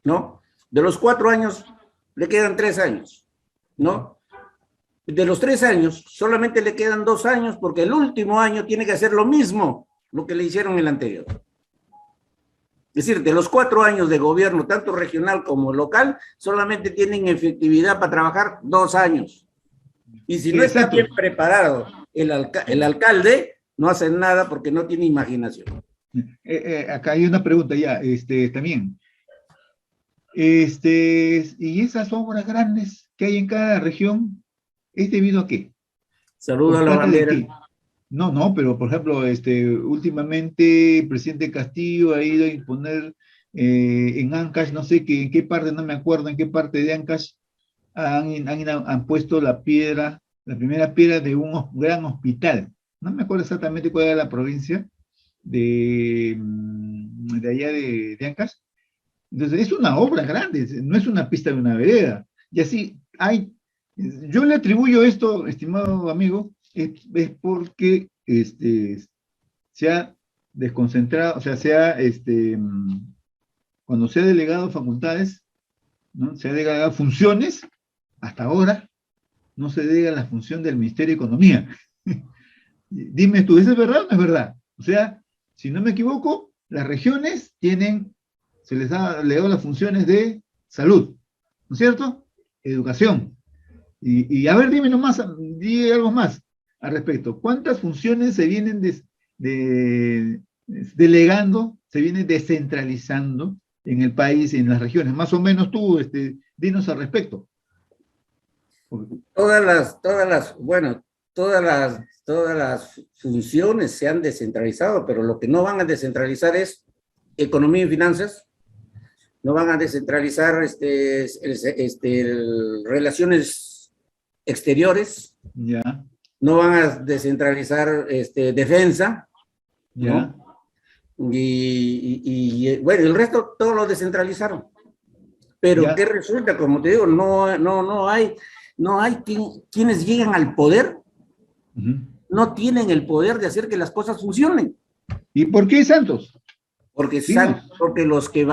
¿no? De los 4 años, le quedan 3 años, ¿no? De los 3 años, solamente le quedan 2 años, porque el último año tiene que hacer lo mismo, lo que le hicieron el anterior. Es decir, de los 4 años de gobierno, tanto regional como local, solamente tienen efectividad para trabajar 2 años. Y si no está bien preparado el alcalde, no hace nada porque no tiene imaginación. Acá hay una pregunta ya, también. Y esas obras grandes que hay en cada región, ¿es debido a qué? Saludo a ¿Por la plata de bandera. qué? No, pero por ejemplo, últimamente el presidente Castillo ha ido a imponer en Ancash, no sé en qué parte, no me acuerdo en qué parte de Ancash han puesto la primera piedra de un gran hospital. No me acuerdo exactamente cuál era la provincia de allá de Ancash. Entonces, es una obra grande, no es una pista de una vereda. Y así yo le atribuyo esto, estimado amigo, es porque se ha desconcentrado, o sea, cuando se ha delegado facultades, ¿no? Se ha delegado funciones, hasta ahora no se delega la función del Ministerio de Economía. Dime tú, ¿eso es verdad o no es verdad? O sea, si no me equivoco, las regiones se les ha delegado las funciones de salud, ¿no es cierto? Educación. Y a ver, dime nomás, di algo más al respecto. ¿Cuántas funciones se vienen delegando, se vienen descentralizando en el país, en las regiones? Más o menos tú, dinos al respecto. Todas las funciones se han descentralizado, pero lo que no van a descentralizar es economía y finanzas, no van a descentralizar relaciones exteriores, Ya. No van a descentralizar defensa, Ya. ¿no? Y bueno, el resto todo lo descentralizaron. Pero Ya. ¿qué resulta? Como te digo, no hay quienes llegan al poder, no tienen el poder de hacer que las cosas funcionen. ¿Y por qué Santos? Porque los que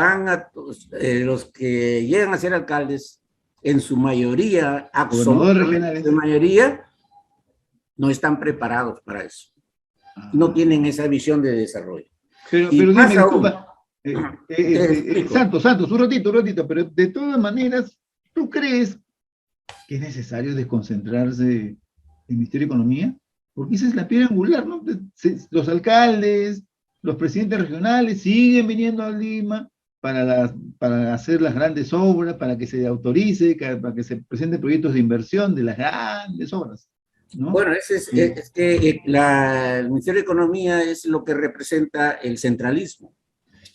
llegan a ser alcaldes, en su mayoría, absolutamente su mayoría, no están preparados para eso. No tienen esa visión de desarrollo. Pero dime, disculpa, Santos, un ratito, pero de todas maneras, ¿tú crees que es necesario desconcentrarse el Ministerio de Economía? Porque esa es la piedra angular, ¿no? Los alcaldes, los presidentes regionales siguen viniendo a Lima para hacer las grandes obras, para que se autorice, para que se presenten proyectos de inversión de las grandes obras, ¿no? Bueno, es que el Ministerio de Economía es lo que representa el centralismo,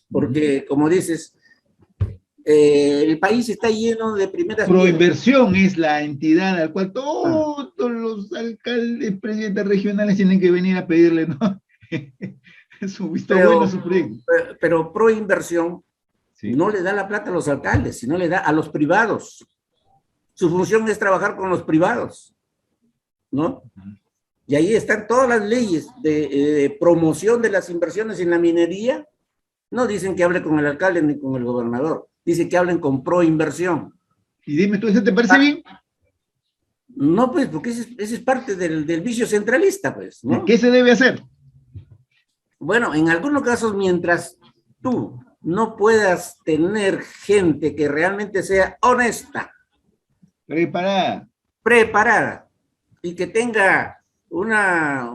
porque como dices, el país está lleno de primeras... Proinversión es la entidad al cual todos los alcaldes, presidentes regionales tienen que venir a pedirle, ¿no? Su visto bueno, su proyecto. Pero Proinversión no le da la plata a los alcaldes, sino le da a los privados. Su función es trabajar con los privados, ¿no? Y ahí están todas las leyes de promoción de las inversiones en la minería. No dicen que hable con el alcalde ni con el gobernador. Dicen que hablen con Proinversión. Y dime tú, ¿eso te parece bien? No, pues, porque ese es parte del vicio centralista, pues, ¿no? ¿Qué se debe hacer? Bueno, en algunos casos, mientras tú no puedas tener gente que realmente sea honesta, Preparada. preparada y que tenga una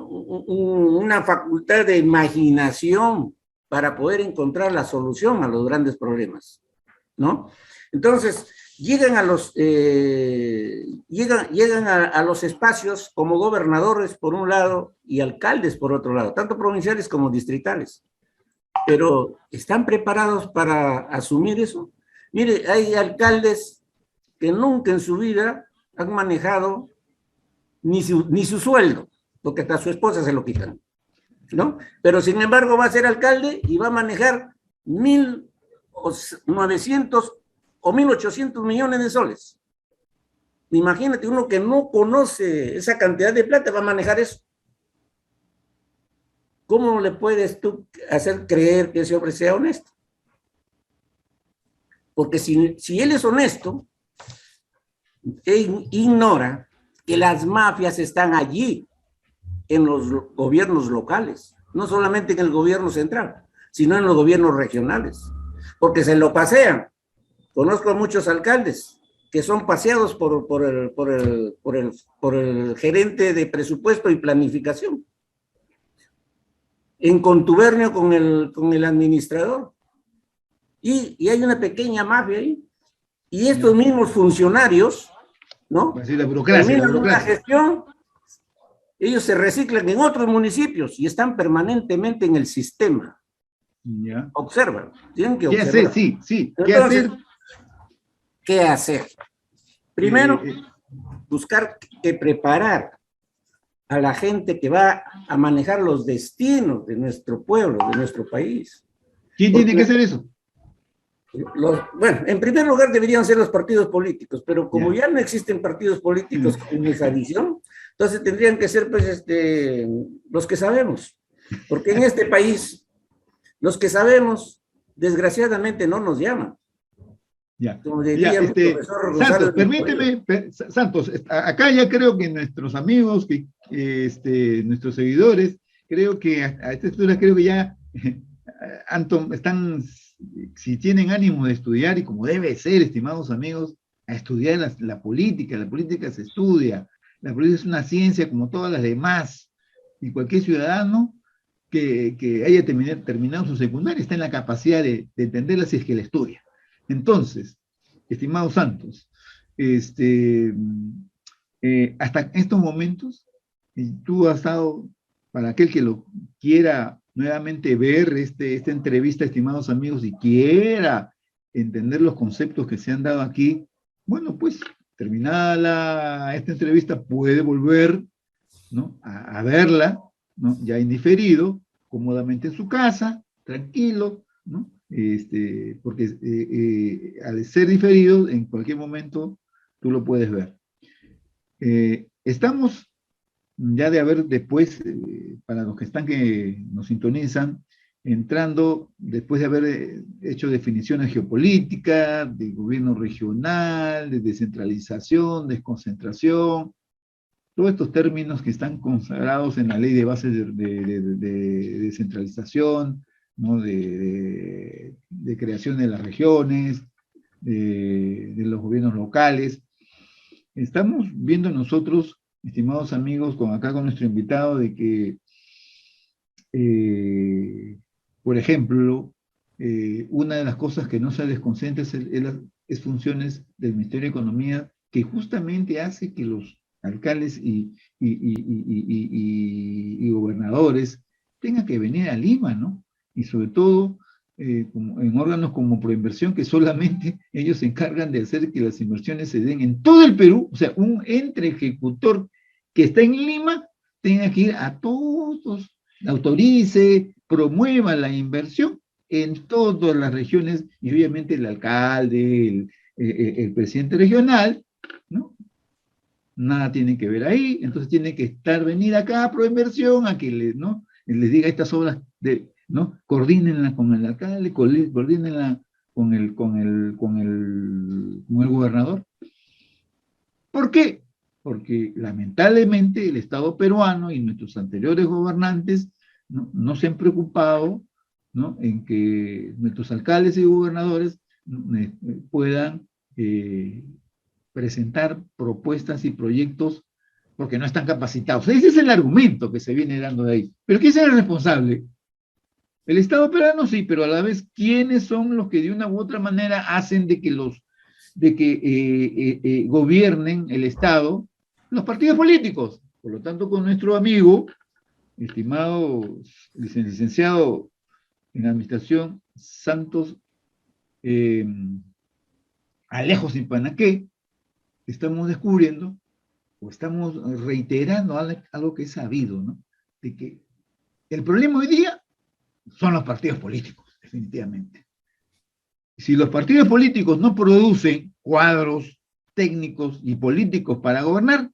facultad de imaginación para poder encontrar la solución a los grandes problemas, ¿no? Entonces, llegan a los espacios como gobernadores por un lado y alcaldes por otro lado, tanto provinciales como distritales. Pero ¿están preparados para asumir eso? Mire, hay alcaldes que nunca en su vida han manejado ni su sueldo, porque hasta su esposa se lo quitan, ¿no? Pero sin embargo va a ser alcalde y va a manejar 1.900 o 1.800 millones de soles. Imagínate, uno que no conoce esa cantidad de plata va a manejar eso. ¿Cómo le puedes tú hacer creer que ese hombre sea honesto? Porque si él es honesto, él ignora que las mafias están allí en los gobiernos locales, no solamente en el gobierno central, sino en los gobiernos regionales, porque se lo pasean. Conozco a muchos alcaldes que son paseados por el gerente de presupuesto y planificación, en contubernio con el administrador. Y hay una pequeña mafia ahí. Y estos mismos funcionarios, ¿no? Pues sí, la burocracia, terminan una gestión, ellos se reciclan en otros municipios y están permanentemente en el sistema. Ya. Observan, tienen que ¿Qué observar. hacer? Sí, sí. ¿Qué Entonces, hacer? ¿qué hacer? Primero, buscar que preparar a la gente que va a manejar los destinos de nuestro pueblo, de nuestro país. ¿Quién tiene que hacer eso? Bueno, en primer lugar deberían ser los partidos políticos, pero como ya no existen partidos políticos en esa visión, entonces tendrían que ser pues los que sabemos, porque en este país los que sabemos desgraciadamente no nos llaman. Ya. Como diría el profesor González Santos, permíteme, Santos, acá ya creo que nuestros amigos, nuestros seguidores, creo que a esta altura creo que ya están, si tienen ánimo de estudiar, y como debe ser, estimados amigos, a estudiar la política se estudia, la política es una ciencia como todas las demás, y cualquier ciudadano que haya terminado su secundaria está en la capacidad de entenderla si es que la estudia. Entonces, estimados Santos, hasta estos momentos, tú has estado, para aquel que lo quiera nuevamente ver esta entrevista, estimados amigos, y quiera entender los conceptos que se han dado aquí, bueno, pues terminada esta entrevista puede volver, ¿no?, a verla, ¿no?, ya indiferido, cómodamente en su casa, tranquilo, ¿no?, porque al ser diferido, en cualquier momento tú lo puedes ver. Estamos ya de haber después, para los que están que nos sintonizan, entrando después de haber hecho definiciones geopolíticas, de gobierno regional, de descentralización, desconcentración, todos estos términos que están consagrados en la ley de bases de descentralización, ¿no?, de creación de las regiones, de los gobiernos locales. Estamos viendo nosotros, estimados amigos, con nuestro invitado, de que, por ejemplo, una de las cosas que no se desconcentra es funciones del Ministerio de Economía, que justamente hace que los alcaldes y gobernadores tengan que venir a Lima, ¿no? Y sobre todo en órganos como Proinversión, que solamente ellos se encargan de hacer que las inversiones se den en todo el Perú, o sea, un ente ejecutor que está en Lima tenga que ir a todos, autorice, promueva la inversión en todas las regiones, y obviamente el alcalde, el presidente regional, ¿no?, nada tiene que ver ahí, entonces tiene que venir acá a Proinversión a que ¿no?, les diga estas obras, ¿no?, coordínenla con el alcalde, coordínenla con el gobernador. ¿Por qué? porque lamentablemente el Estado peruano y nuestros anteriores gobernantes no se han preocupado, ¿no?, en que nuestros alcaldes y gobernadores puedan presentar propuestas y proyectos porque no están capacitados. Ese es el argumento que se viene dando de ahí. ¿Pero quién es el responsable? El Estado peruano sí, pero a la vez, ¿quiénes son los que de una u otra manera hacen de que gobiernen el Estado? Los partidos políticos. Por lo tanto, con nuestro amigo, estimado licenciado en Administración, Santos Alejo Simpanaque, estamos descubriendo o estamos reiterando algo que es sabido, ¿no? De que el problema hoy día son los partidos políticos, definitivamente. Si los partidos políticos no producen cuadros técnicos y políticos para gobernar,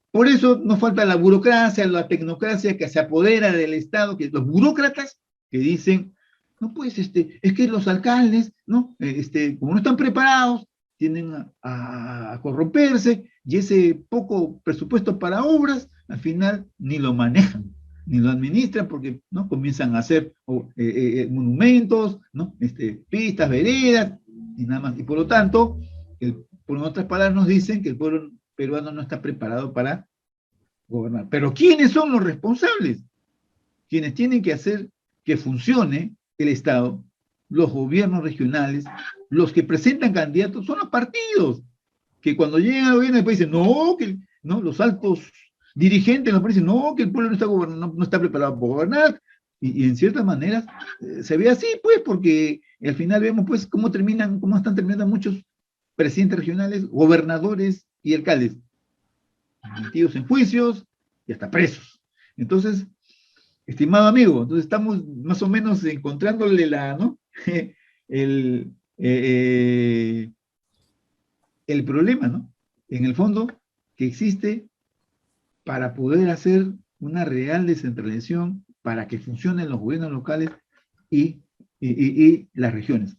por eso nos falta la burocracia, la tecnocracia que se apodera del Estado, que los burócratas que dicen, no, pues, es que los alcaldes, ¿no? Como no están preparados, tienden a corromperse, y ese poco presupuesto para obras, al final ni lo manejan, ni lo administran, porque, ¿no?, comienzan a hacer monumentos, ¿no?, pistas, veredas, y nada más. Y por lo tanto, por otras palabras nos dicen que el pueblo peruano no está preparado para gobernar. Pero ¿quiénes son los responsables? Quienes tienen que hacer que funcione el Estado, los gobiernos regionales, los que presentan candidatos, son los partidos, que cuando llegan al gobierno después dicen, no, los altos dirigentes nos dicen, no, que el pueblo no está preparado para gobernar, y en ciertas maneras se ve así, pues, porque al final vemos, pues, cómo están terminando muchos presidentes regionales, gobernadores y alcaldes, metidos en juicios y hasta presos. Entonces, estimado amigo, entonces estamos más o menos encontrándole el, el problema, ¿no? En el fondo, que existe para poder hacer una real descentralización, para que funcionen los gobiernos locales y las regiones.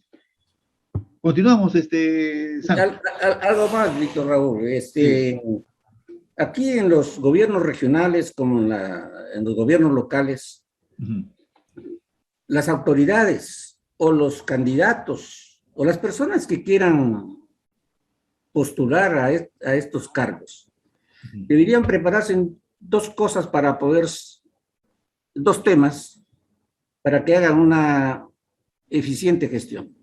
Continuamos, Sam. Algo más, Víctor Raúl. Sí. Aquí en los gobiernos regionales, como en los gobiernos locales, las autoridades o los candidatos o las personas que quieran postular a estos cargos deberían prepararse en dos temas para que hagan una eficiente gestión.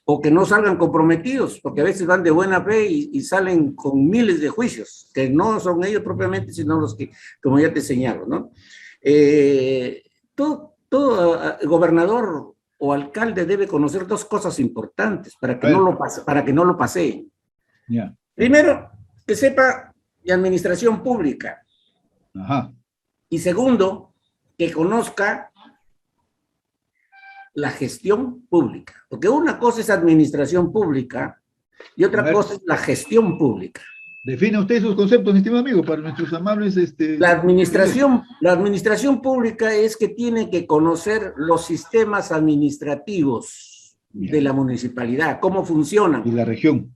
O que no salgan comprometidos, porque a veces van de buena fe y salen con miles de juicios, que no son ellos propiamente, sino los que, como ya te señalo, ¿no? Todo gobernador o alcalde debe conocer dos cosas importantes para que no lo paseen. Yeah. Primero, que sepa de administración pública. Ajá. Y segundo, que conozca la gestión pública, porque una cosa es administración pública y otra cosa es la gestión pública. Define usted esos conceptos, mi estimado amigo, para nuestros amables... La administración pública es que tiene que conocer los sistemas administrativos de la municipalidad, cómo funcionan. Y la región.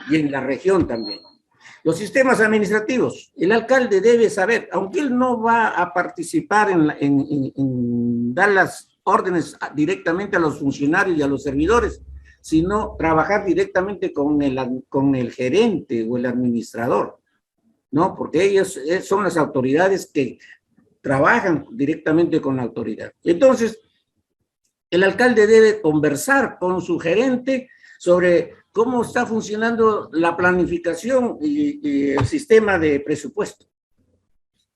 Y en la región también. Los sistemas administrativos, el alcalde debe saber, aunque él no va a participar en dar las órdenes directamente a los funcionarios y a los servidores, sino trabajar directamente con el gerente o el administrador, ¿no? Porque ellos son las autoridades que trabajan directamente con la autoridad. Entonces, el alcalde debe conversar con su gerente sobre cómo está funcionando la planificación y el sistema de presupuesto.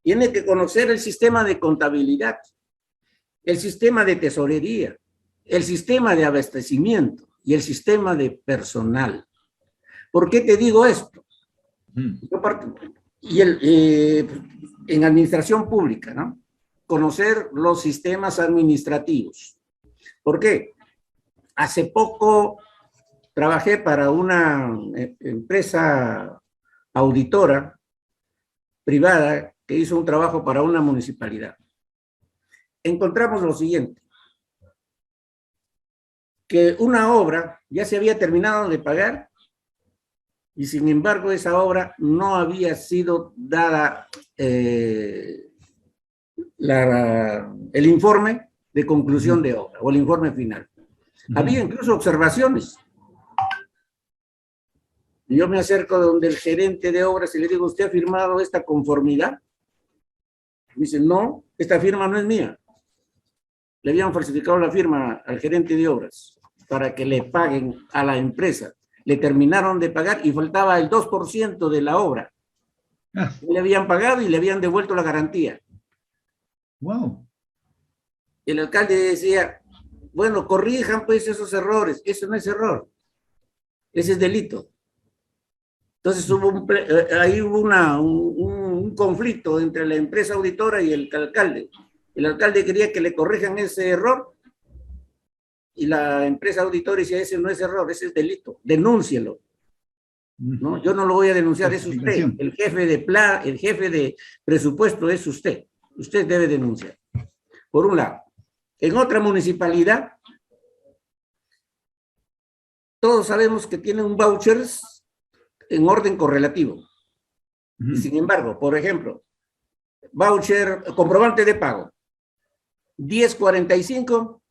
Tiene que conocer el sistema de contabilidad, el sistema de tesorería, el sistema de abastecimiento y el sistema de personal. ¿Por qué te digo esto? En administración pública, ¿no? Conocer los sistemas administrativos. ¿Por qué? Hace poco trabajé para una empresa auditora privada que hizo un trabajo para una municipalidad. Encontramos lo siguiente, que una obra ya se había terminado de pagar y sin embargo esa obra no había sido dada el informe de conclusión de obra o el informe final. Había incluso observaciones. Yo me acerco donde el gerente de obras y le digo, ¿usted ha firmado esta conformidad? Me dice, no, esta firma no es mía. Le habían falsificado la firma al gerente de obras para que le paguen a la empresa. Le terminaron de pagar y faltaba el 2% de la obra. Le habían pagado y le habían devuelto la garantía. Wow. El alcalde decía, bueno, corrijan pues esos errores. Eso no es error. Ese es delito. Entonces ahí hubo un conflicto entre la empresa auditora y el alcalde. El alcalde quería que le corrijan ese error y la empresa auditora decía, ese no es error, ese es delito, denúncielo. ¿No? Yo no lo voy a denunciar, es usted. El jefe de presupuesto es usted. Usted debe denunciar. Por un lado. En otra municipalidad, todos sabemos que tienen vouchers en orden correlativo. Y sin embargo, por ejemplo, voucher, comprobante de pago, 1045,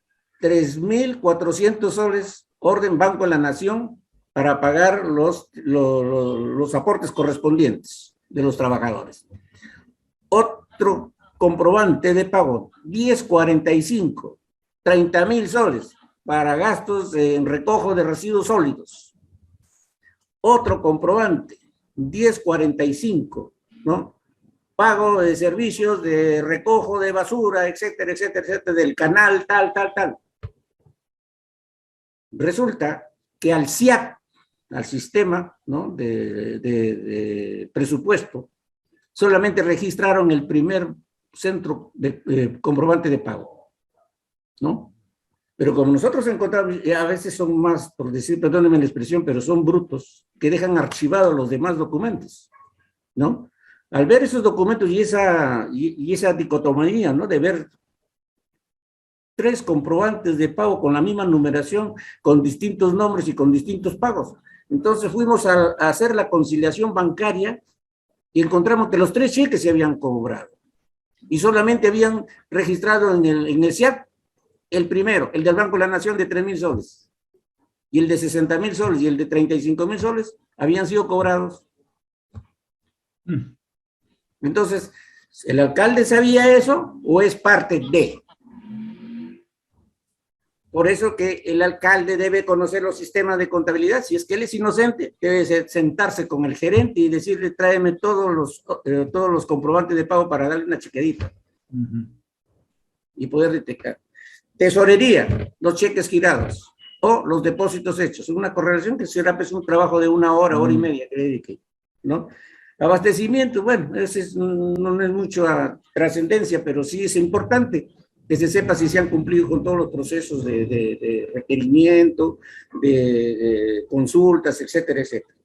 3.400 soles, orden Banco de la Nación, para pagar los aportes correspondientes de los trabajadores. Otro comprobante de pago, 1045, 30.000 soles, para gastos en recojo de residuos sólidos. Otro comprobante, 1045, ¿no? Pago de servicios de recojo de basura, etcétera, etcétera, etcétera, del canal, tal. Resulta que al SIAC, al sistema, ¿no?, de presupuesto, solamente registraron el primer centro de comprobante de pago, ¿no? Pero como nosotros encontramos, a veces son más, por decir, perdónenme la expresión, pero son brutos, que dejan archivados los demás documentos, ¿no? Al ver esos documentos y esa dicotomía, ¿no?, de ver 3 comprobantes de pago con la misma numeración, con distintos nombres y con distintos pagos. Entonces fuimos a hacer la conciliación bancaria y encontramos que los 3 cheques se habían cobrado y solamente habían registrado en el SIAC el primero, el del Banco de la Nación, de 3.000 soles, y el de 60.000 soles y el de 35.000 soles habían sido cobrados. Entonces, ¿el alcalde sabía eso o es parte de? Por eso que el alcalde debe conocer los sistemas de contabilidad. Si es que él es inocente, debe sentarse con el gerente y decirle, tráeme todos los comprobantes de pago para darle una chequedita y poder detectar. Tesorería, los cheques girados o los depósitos hechos. Una correlación que será pues un trabajo de 1 hora, hora y media que dedique, ¿no? Abastecimiento, bueno, ese no es mucho a trascendencia, pero sí es importante que se sepa si se han cumplido con todos los procesos de requerimiento, de consultas, etcétera, etcétera.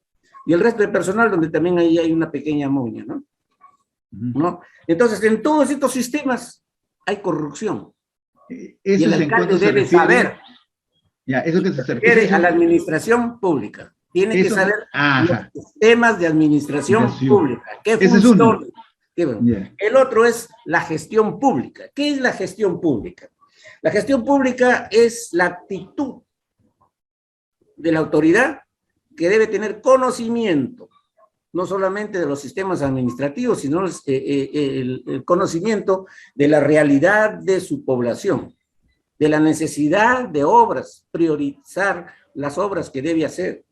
Y el resto de personal, donde también ahí hay una pequeña moña, ¿no? ¿No? Entonces, en todos estos sistemas hay corrupción. Y el alcalde debe saber. Ya, eso que se refiere a la administración pública. Tiene que saber los sistemas de administración pública. ¿Qué funciona? El otro es la gestión pública. ¿Qué es la gestión pública? La gestión pública es la actitud de la autoridad que debe tener conocimiento, no solamente de los sistemas administrativos, sino el conocimiento de la realidad de su población, de la necesidad de obras, priorizar las obras que debe hacer.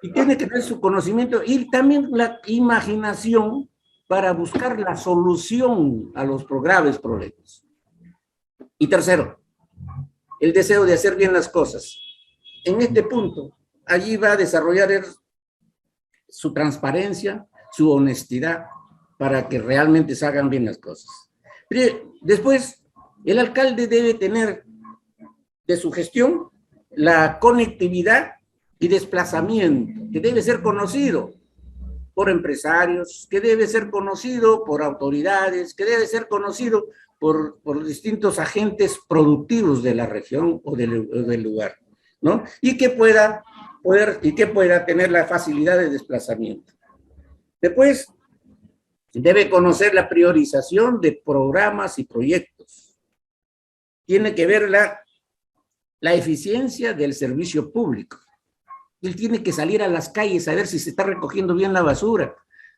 Y tiene que tener su conocimiento y también la imaginación para buscar la solución a los graves problemas. Y tercero, el deseo de hacer bien las cosas. En este punto, allí va a desarrollar su transparencia, su honestidad, para que realmente se hagan bien las cosas. Pero después, el alcalde debe tener de su gestión la conectividad y desplazamiento, que debe ser conocido por empresarios, que debe ser conocido por autoridades, que debe ser conocido por distintos agentes productivos de la región o del lugar, ¿no? Y que pueda que pueda tener la facilidad de desplazamiento. Después, debe conocer la priorización de programas y proyectos. Tiene que ver la eficiencia del servicio público. Él tiene que salir a las calles a ver si se está recogiendo bien la basura,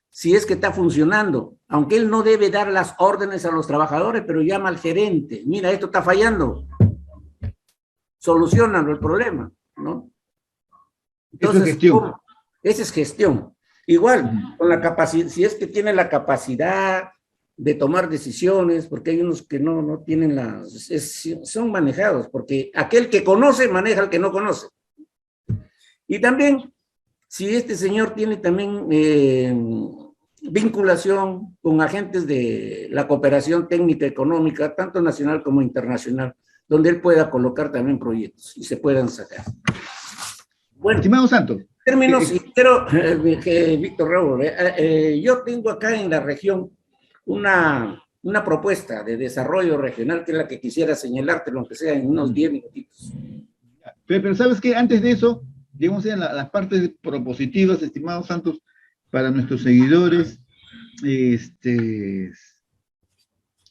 si es que está funcionando, aunque él no debe dar las órdenes a los trabajadores, pero llama al gerente, mira, esto está fallando, solucionan el problema, ¿no? Entonces, eso es gestión. Esa es gestión. Igual, con la capacidad, si es que tiene la capacidad de tomar decisiones, porque hay unos que no tienen son manejados, porque aquel que conoce maneja al que no conoce. Y también, si este señor tiene también vinculación con agentes de la cooperación técnica económica, tanto nacional como internacional, donde él pueda colocar también proyectos y se puedan sacar. Bueno, estimado Santos. Términos, y quiero, Víctor Raúl, yo tengo acá en la región una propuesta de desarrollo regional que es la que quisiera señalarte, aunque sea en unos 10 minutitos. Pero ¿sabes qué? Antes de eso, digamos en las partes propositivas, estimados Santos, para nuestros seguidores,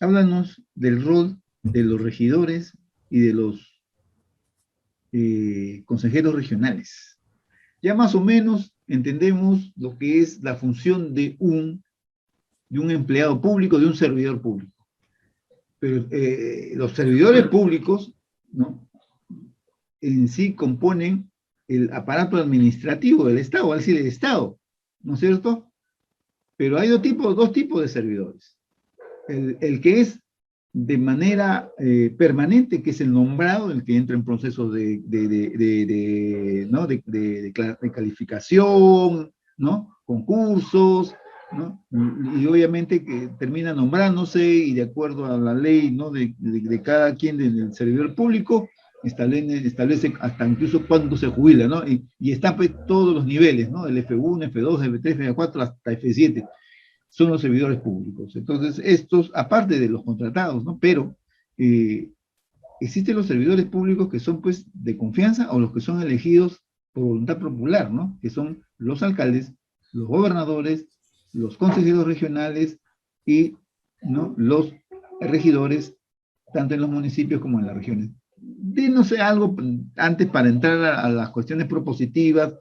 háblanos del rol de los regidores y de los consejeros regionales. Ya más o menos entendemos lo que es la función de un empleado público, de un servidor público. Pero los servidores públicos, ¿no?, en sí componen el aparato administrativo del Estado, es decir, el Estado, ¿no es cierto? Pero hay dos tipos de servidores. El que es de manera permanente, que es el nombrado, el que entra en procesos de calificación, ¿no?, concursos, ¿no?, y obviamente que termina nombrándose y de acuerdo a la ley, ¿no?, de cada quien del servidor público, establece hasta incluso cuándo se jubila, ¿no? Y están pues todos los niveles, ¿no? El F1, F2, F3, F4, hasta F7, son los servidores públicos. Entonces, estos, aparte de los contratados, ¿no? Pero existen los servidores públicos que son pues de confianza o los que son elegidos por voluntad popular, ¿no? Que son los alcaldes, los gobernadores, los consejeros regionales y, ¿no?, los regidores, tanto en los municipios como en las regiones. Dinos algo antes para entrar a las cuestiones propositivas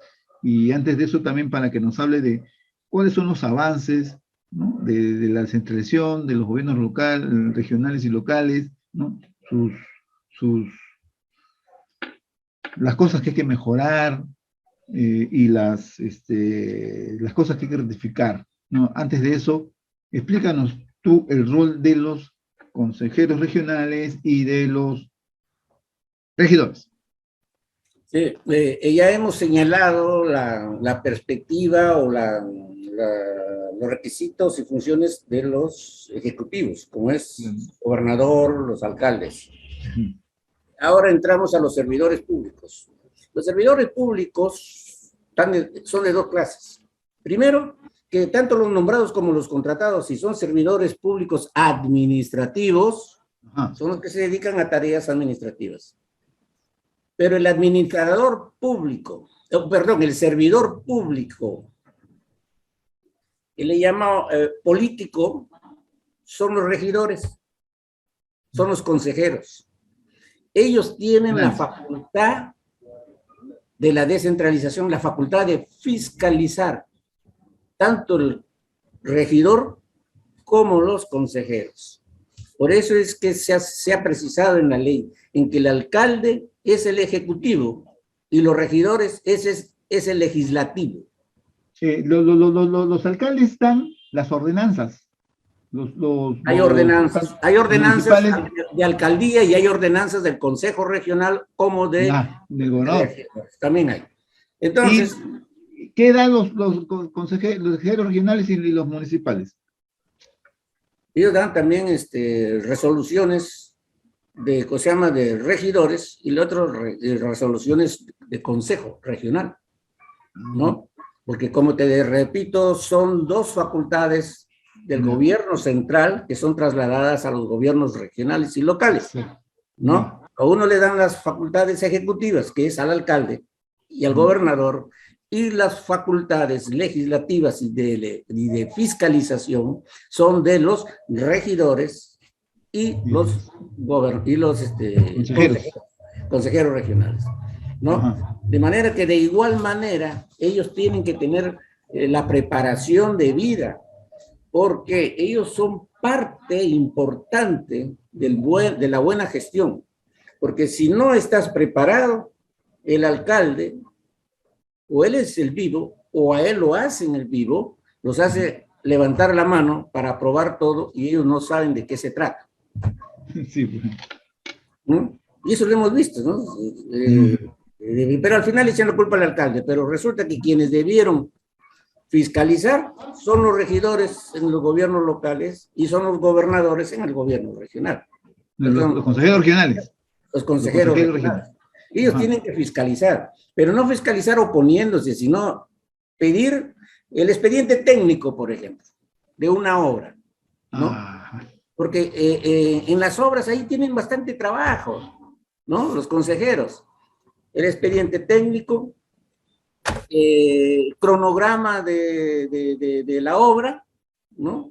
y antes de eso también para que nos hable de cuáles son los avances, ¿no?, de la descentralización, de los gobiernos locales, regionales y locales, ¿no?, las cosas que hay que mejorar y las cosas que hay que rectificar, ¿no? Antes de eso, explícanos tú el rol de los consejeros regionales y de los regidores. Sí, ya hemos señalado la perspectiva o los requisitos y funciones de los ejecutivos, como es gobernador, los alcaldes. Ahora entramos a los servidores públicos. Los servidores públicos son de dos clases. Primero, que tanto los nombrados como los contratados, si son servidores públicos administrativos, son los que se dedican a tareas administrativas. Pero el administrador público, el servidor público, que le llama político, son los regidores, son los consejeros. Ellos tienen la facultad de la descentralización, la facultad de fiscalizar tanto el regidor como los consejeros. Por eso es que se ha precisado en la ley, en que el alcalde es el ejecutivo y los regidores es el legislativo. Los alcaldes dan las ordenanzas. Hay ordenanzas de alcaldía y hay ordenanzas del Consejo Regional como del gobernador. También hay. Entonces, ¿qué dan los consejeros regionales y los municipales? Ellos dan también resoluciones de regidores y el otro resoluciones de consejo regional, ¿no? Porque como te repito, son dos facultades del gobierno central que son trasladadas a los gobiernos regionales y locales, ¿no? A uno le dan las facultades ejecutivas, que es al alcalde, y al gobernador, y las facultades legislativas y de fiscalización son de los regidores y los consejeros regionales, ¿no? Ajá. De manera que de igual manera ellos tienen que tener la preparación debida, porque ellos son parte importante de la buena gestión, porque si no estás preparado, el alcalde, o él es el vivo, o a él lo hacen el vivo, los hace levantar la mano para aprobar todo y ellos no saben de qué se trata. Sí. ¿No? Y eso lo hemos visto, ¿no? Pero al final le echan la culpa al alcalde, pero resulta que quienes debieron fiscalizar son los regidores en los gobiernos locales y son los gobernadores en el gobierno regional. Los consejeros regionales. Los consejeros regionales. Ellos tienen que fiscalizar, pero no fiscalizar oponiéndose, sino pedir el expediente técnico, por ejemplo, de una obra, ¿no? Porque en las obras ahí tienen bastante trabajo, ¿no? Los consejeros. El expediente técnico, cronograma de la obra, ¿no?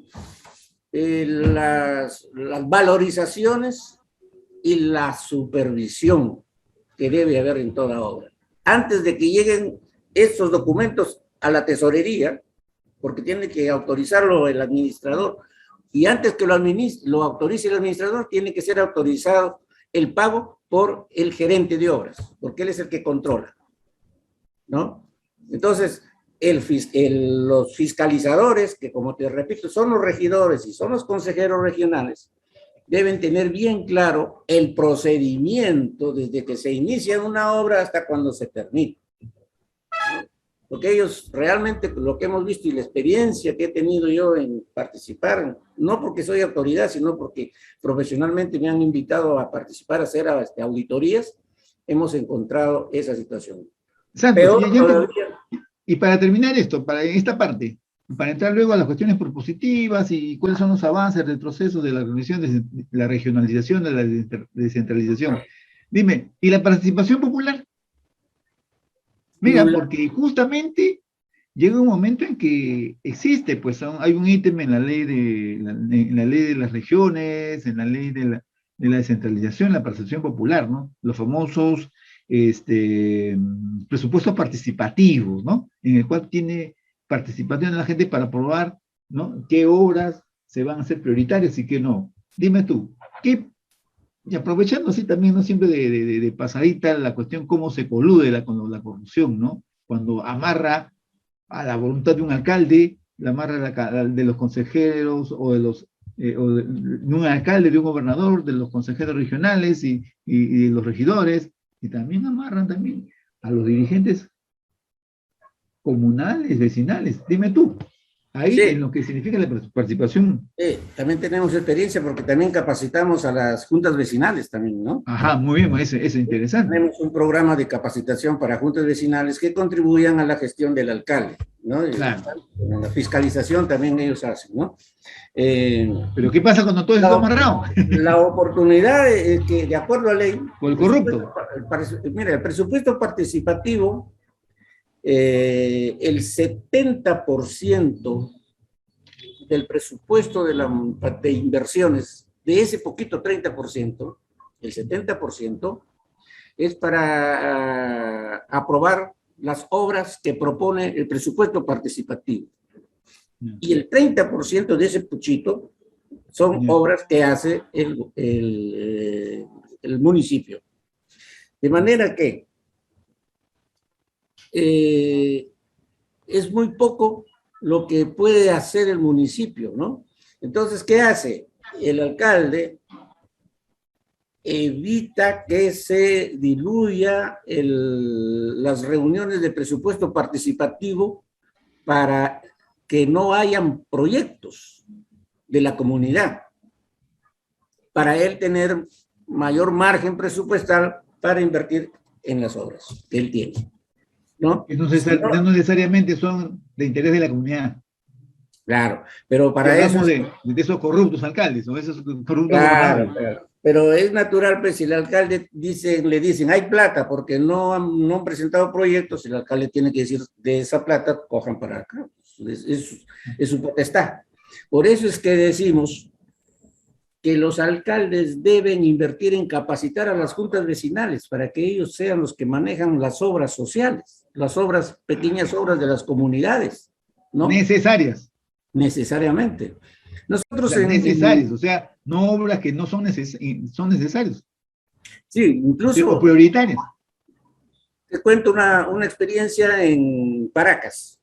Las valorizaciones y la supervisión que debe haber en toda obra. Antes de que lleguen estos documentos a la tesorería, porque tiene que autorizarlo el administrador, y antes que lo autorice el administrador, tiene que ser autorizado el pago por el gerente de obras, porque él es el que controla, ¿no? Entonces, los fiscalizadores, que como te repito, son los regidores y son los consejeros regionales, deben tener bien claro el procedimiento desde que se inicia una obra hasta cuando se termina. Porque ellos realmente, lo que hemos visto y la experiencia que he tenido yo en participar, no porque soy autoridad, sino porque profesionalmente me han invitado a participar, a hacer auditorías, hemos encontrado esa situación. Santos, Peor todavía. Y para terminar esto, para esta parte, para entrar luego a las cuestiones propositivas y cuáles son los avances, retrocesos de la organización, de la regionalización, de la descentralización. Dime, ¿y la participación popular? Mira, porque justamente llega un momento en que existe, pues hay un ítem en la ley de las regiones, en la ley de la descentralización, la participación popular, ¿no? Los famosos presupuestos participativos, ¿no? En el cual tiene participación de la gente para aprobar, ¿no? Qué obras se van a hacer prioritarias y qué no. Dime tú, y aprovechando así también, ¿no? Siempre de pasadita la cuestión cómo se colude con la corrupción, ¿no? Cuando amarra a la voluntad de un alcalde, la amarra de los consejeros o de un alcalde, de un gobernador, de los consejeros regionales y de los regidores, y también amarran también a los dirigentes comunales, vecinales. Dime tú, ahí sí, en lo que significa la participación. También tenemos experiencia porque también capacitamos a las juntas vecinales también, ¿no? Ajá, muy bien, eso es interesante. Tenemos un programa de capacitación para juntas vecinales que contribuyan a la gestión del alcalde, ¿no? Claro. La fiscalización también ellos hacen, ¿no? Pero ¿qué pasa cuando todo está amarrado? La oportunidad es que, de acuerdo a ley... Por el corrupto. Mira, el presupuesto participativo, el 70% del presupuesto de inversiones, de ese poquito 30%, el 70% es para aprobar las obras que propone el presupuesto participativo. Y el 30% de ese puchito son obras que hace el municipio. De manera que es muy poco lo que puede hacer el municipio, ¿no? Entonces, ¿qué hace? El alcalde evita que se diluya las reuniones de presupuesto participativo para que no hayan proyectos de la comunidad, para él tener mayor margen presupuestal para invertir en las obras que él tiene, ¿no? Entonces, no necesariamente son de interés de la comunidad. Claro, pero para eso... de esos corruptos alcaldes, o esos corruptos claro, gobernadores. Pero es natural, pues, si el alcalde le dicen, hay plata, porque no han presentado proyectos, el alcalde tiene que decir, de esa plata, cojan para acá. Es su potestad. Por eso es que decimos que los alcaldes deben invertir en capacitar a las juntas vecinales para que ellos sean los que manejan las obras sociales, las obras, pequeñas obras de las comunidades, ¿no? Necesarias. Necesariamente. Nosotros necesarias, o sea, no obras que no son, son necesarias. Sí, incluso... O prioritarias. Te cuento una experiencia en Paracas.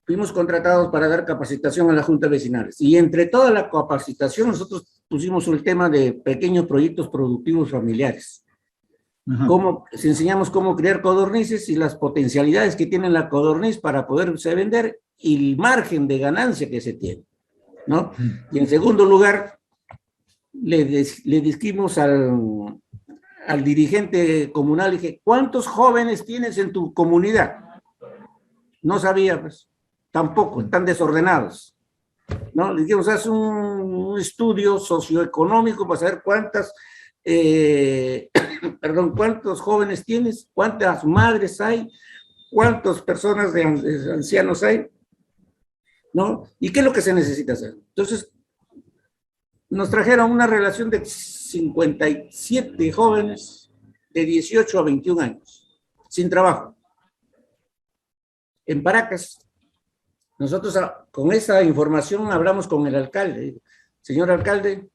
Fuimos contratados para dar capacitación a las juntas vecinales. Y entre toda la capacitación, nosotros pusimos el tema de pequeños proyectos productivos familiares. Les enseñamos cómo crear codornices y las potencialidades que tiene la codorniz para poderse vender y el margen de ganancia que se tiene, ¿no? Y en segundo lugar, le dijimos al dirigente comunal, dije, ¿cuántos jóvenes tienes en tu comunidad? No sabía, pues, tampoco, están desordenados, ¿no? Le dijimos, haz un estudio socioeconómico para saber cuántos jóvenes tienes, cuántas madres hay, cuántas personas de ancianos hay, ¿no? ¿Y qué es lo que se necesita hacer? Entonces, nos trajeron una relación de 57 jóvenes de 18 a 21 años, sin trabajo. En Paracas, nosotros con esa información hablamos con el alcalde. Señor alcalde,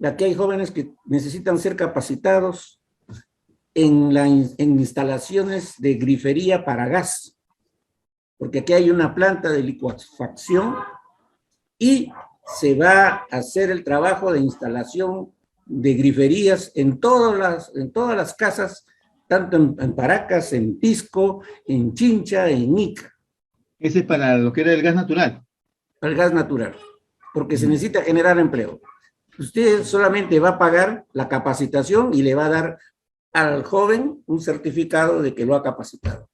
aquí hay jóvenes que necesitan ser capacitados en instalaciones de grifería para gas, porque aquí hay una planta de licuefacción y se va a hacer el trabajo de instalación de griferías en todas las casas, tanto en Paracas, en Pisco, en Chincha, en Ica. Ese es para lo que era el gas natural. El gas natural, porque se necesita generar empleo. Usted solamente va a pagar la capacitación y le va a dar al joven un certificado de que lo ha capacitado.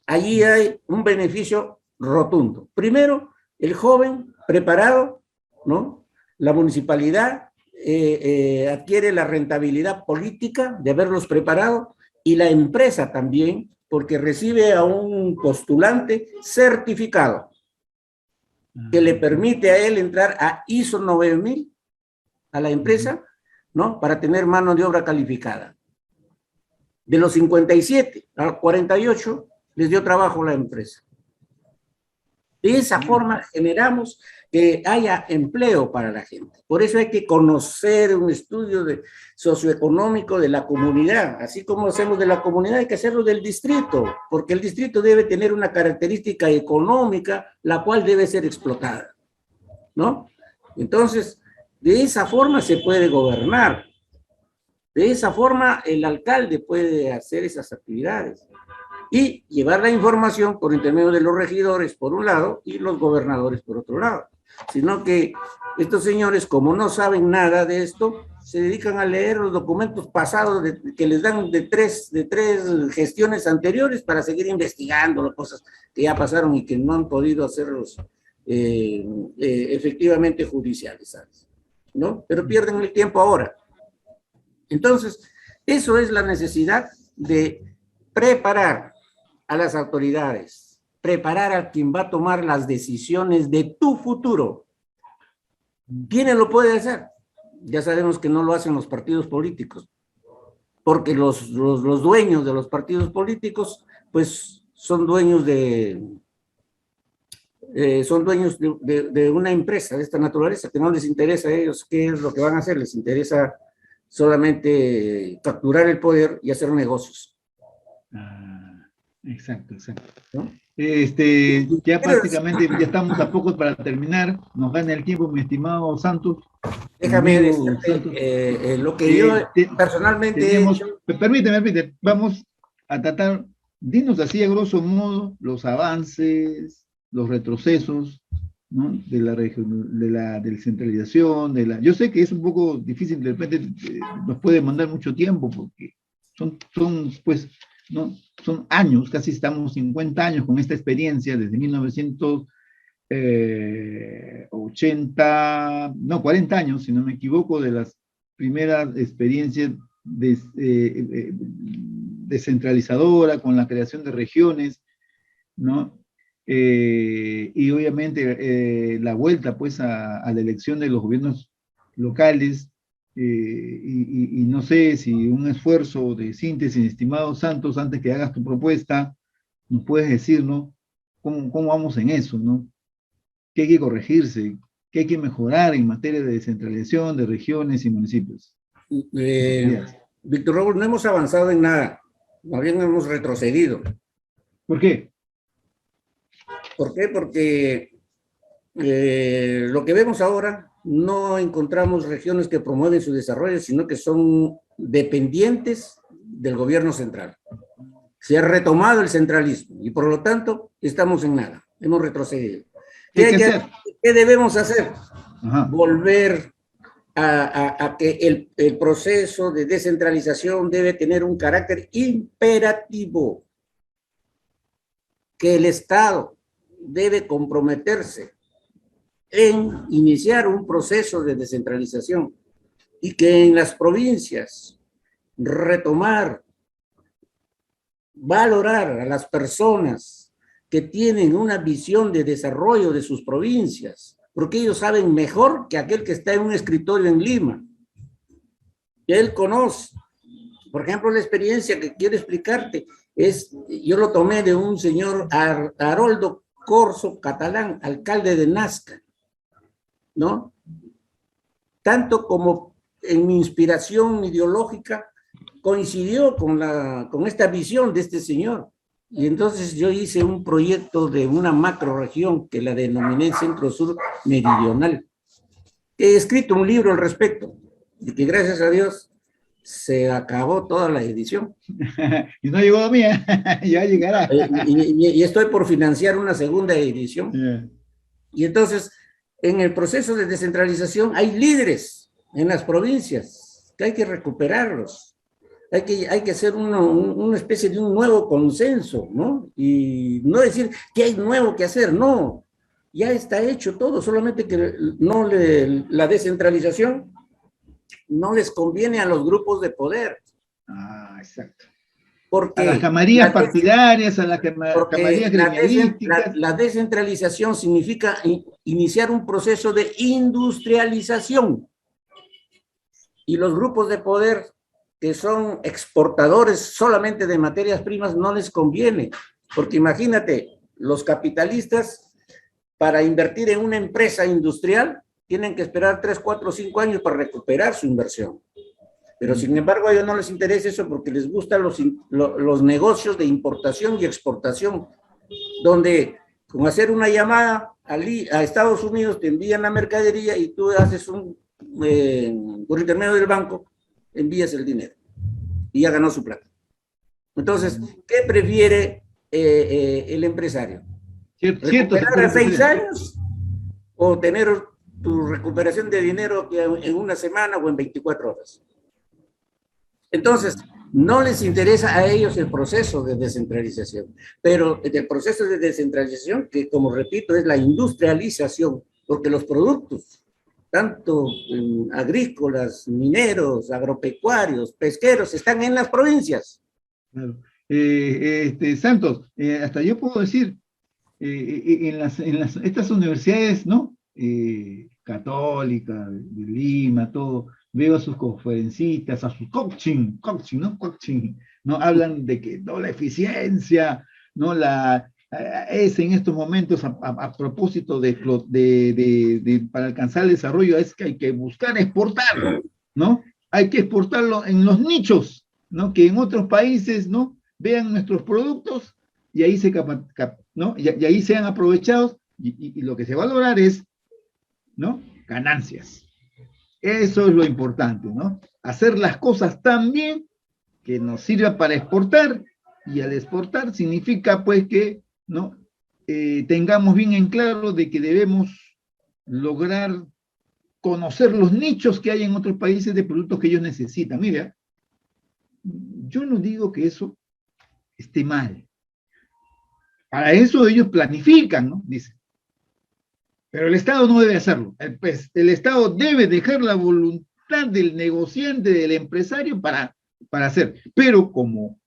Allí hay un beneficio rotundo. Primero, el joven preparado, ¿no? La municipalidad adquiere la rentabilidad política de haberlos preparado y la empresa también, porque recibe a un postulante certificado que le permite a él entrar a ISO 9000, a la empresa, ¿no? Para tener mano de obra calificada. De los 57 a 48 les dio trabajo a la empresa. De esa forma generamos que haya empleo para la gente. Por eso hay que conocer un estudio socioeconómico de la comunidad. Así como hacemos de la comunidad, hay que hacerlo del distrito, porque el distrito debe tener una característica económica, la cual debe ser explotada, ¿no? Entonces, de esa forma se puede gobernar. De esa forma el alcalde puede hacer esas actividades y llevar la información por intermedio de los regidores por un lado y los gobernadores por otro lado. Sino que estos señores, como no saben nada de esto, se dedican a leer los documentos pasados que les dan de tres gestiones anteriores para seguir investigando las cosas que ya pasaron y que no han podido hacerlos efectivamente judiciales, ¿sabes? ¿No? Pero pierden el tiempo ahora. Entonces, eso es la necesidad de preparar a las autoridades, preparar a quien va a tomar las decisiones de tu futuro. ¿Quién lo puede hacer? Ya sabemos que no lo hacen los partidos políticos, porque los dueños de los partidos políticos, pues, son dueños de una empresa de esta naturaleza, que no les interesa a ellos qué es lo que van a hacer, les interesa solamente capturar el poder y hacer negocios. Exacto. ¿No? Ya prácticamente ya estamos a pocos para terminar. Nos gana el tiempo, mi estimado Santos. Déjame decirte lo que yo personalmente he hecho. Permíteme, vamos a tratar, dinos así a grosso modo los avances, los retrocesos, ¿no? De la descentralización, yo sé que es un poco difícil, de repente nos puede demandar mucho tiempo porque son pues, ¿no? Son años, casi estamos 50 años con esta experiencia desde 1980, no, 40 años, si no me equivoco, de las primera experiencia descentralizadora con la creación de regiones, ¿no? Y obviamente la vuelta pues a la elección de los gobiernos locales, y no sé si un esfuerzo de síntesis, estimado Santos, antes que hagas tu propuesta, nos puedes decir, ¿no? ¿Cómo vamos en eso, ¿no? ¿Qué hay que corregirse? ¿Qué hay que mejorar en materia de descentralización de regiones y municipios? Víctor Raúl, no hemos avanzado en nada, más bien hemos retrocedido. ¿Por qué? ¿Por qué? Porque lo que vemos ahora, no encontramos regiones que promueven su desarrollo, sino que son dependientes del gobierno central. Se ha retomado el centralismo y por lo tanto estamos en nada, hemos retrocedido. ¿Qué debemos hacer? Ajá. Volver a que el proceso de descentralización debe tener un carácter imperativo, que el Estado debe comprometerse en iniciar un proceso de descentralización y que en las provincias retomar, valorar a las personas que tienen una visión de desarrollo de sus provincias, porque ellos saben mejor que aquel que está en un escritorio en Lima. Y él conoce. Por ejemplo, la experiencia que quiero explicarte yo lo tomé de un señor Haroldo Corso Catalán, alcalde de Nazca, ¿no? Tanto como en mi inspiración ideológica coincidió con esta visión de este señor. Y entonces yo hice un proyecto de una macroregión que la denominé Centro Sur Meridional. He escrito un libro al respecto, y que gracias a Dios se acabó toda la edición. Y no llegó a mí, ya llegará. Y estoy por financiar una segunda edición. Yeah. Y entonces, en el proceso de descentralización hay líderes en las provincias que hay que recuperarlos. Hay que hacer una especie de un nuevo consenso, ¿no? Y no decir que hay nuevo que hacer, no. Ya está hecho todo, solamente que la descentralización no les conviene a los grupos de poder. Ah, exacto. Porque a las camarillas partidarias, a las camarillas gremialísticas. La descentralización significa iniciar un proceso de industrialización. Y los grupos de poder que son exportadores solamente de materias primas no les conviene. Porque imagínate, los capitalistas para invertir en una empresa industrial tienen que esperar 3, 4, 5 años para recuperar su inversión. Pero sin embargo a ellos no les interesa eso porque les gustan los negocios de importación y exportación, donde con hacer una llamada a Estados Unidos te envían la mercadería y tú haces por intermedio del banco, envías el dinero y ya ganó su plata. Entonces, ¿qué prefiere el empresario? ¿Recuperar a 6 años o tener tu recuperación de dinero en una semana o en 24 horas? Entonces, no les interesa a ellos el proceso de descentralización, pero el proceso de descentralización, que como repito, es la industrialización, porque los productos, tanto agrícolas, mineros, agropecuarios, pesqueros, están en las provincias. Claro. Santos, hasta yo puedo decir, estas universidades, ¿no? Católica, de Lima, todo, veo a sus conferencistas, a sus coaching, ¿no? Hablan de que no, la eficiencia, ¿no? Es en estos momentos, a propósito para alcanzar el desarrollo, es que hay que buscar exportarlo, ¿no? Hay que exportarlo en los nichos, ¿no? Que en otros países, ¿no? Vean nuestros productos y ahí ¿no? Y ahí sean aprovechados y lo que se va a lograr es, ¿no? Ganancias. Eso es lo importante, ¿no? Hacer las cosas tan bien que nos sirva para exportar, y al exportar significa pues que, ¿no? Tengamos bien en claro de que debemos lograr conocer los nichos que hay en otros países de productos que ellos necesitan. Mira, yo no digo que eso esté mal. Para eso ellos planifican, ¿no? Dicen. Pero el Estado no debe hacerlo. El Estado debe dejar voluntad del negociante, del empresario para hacer. Pero como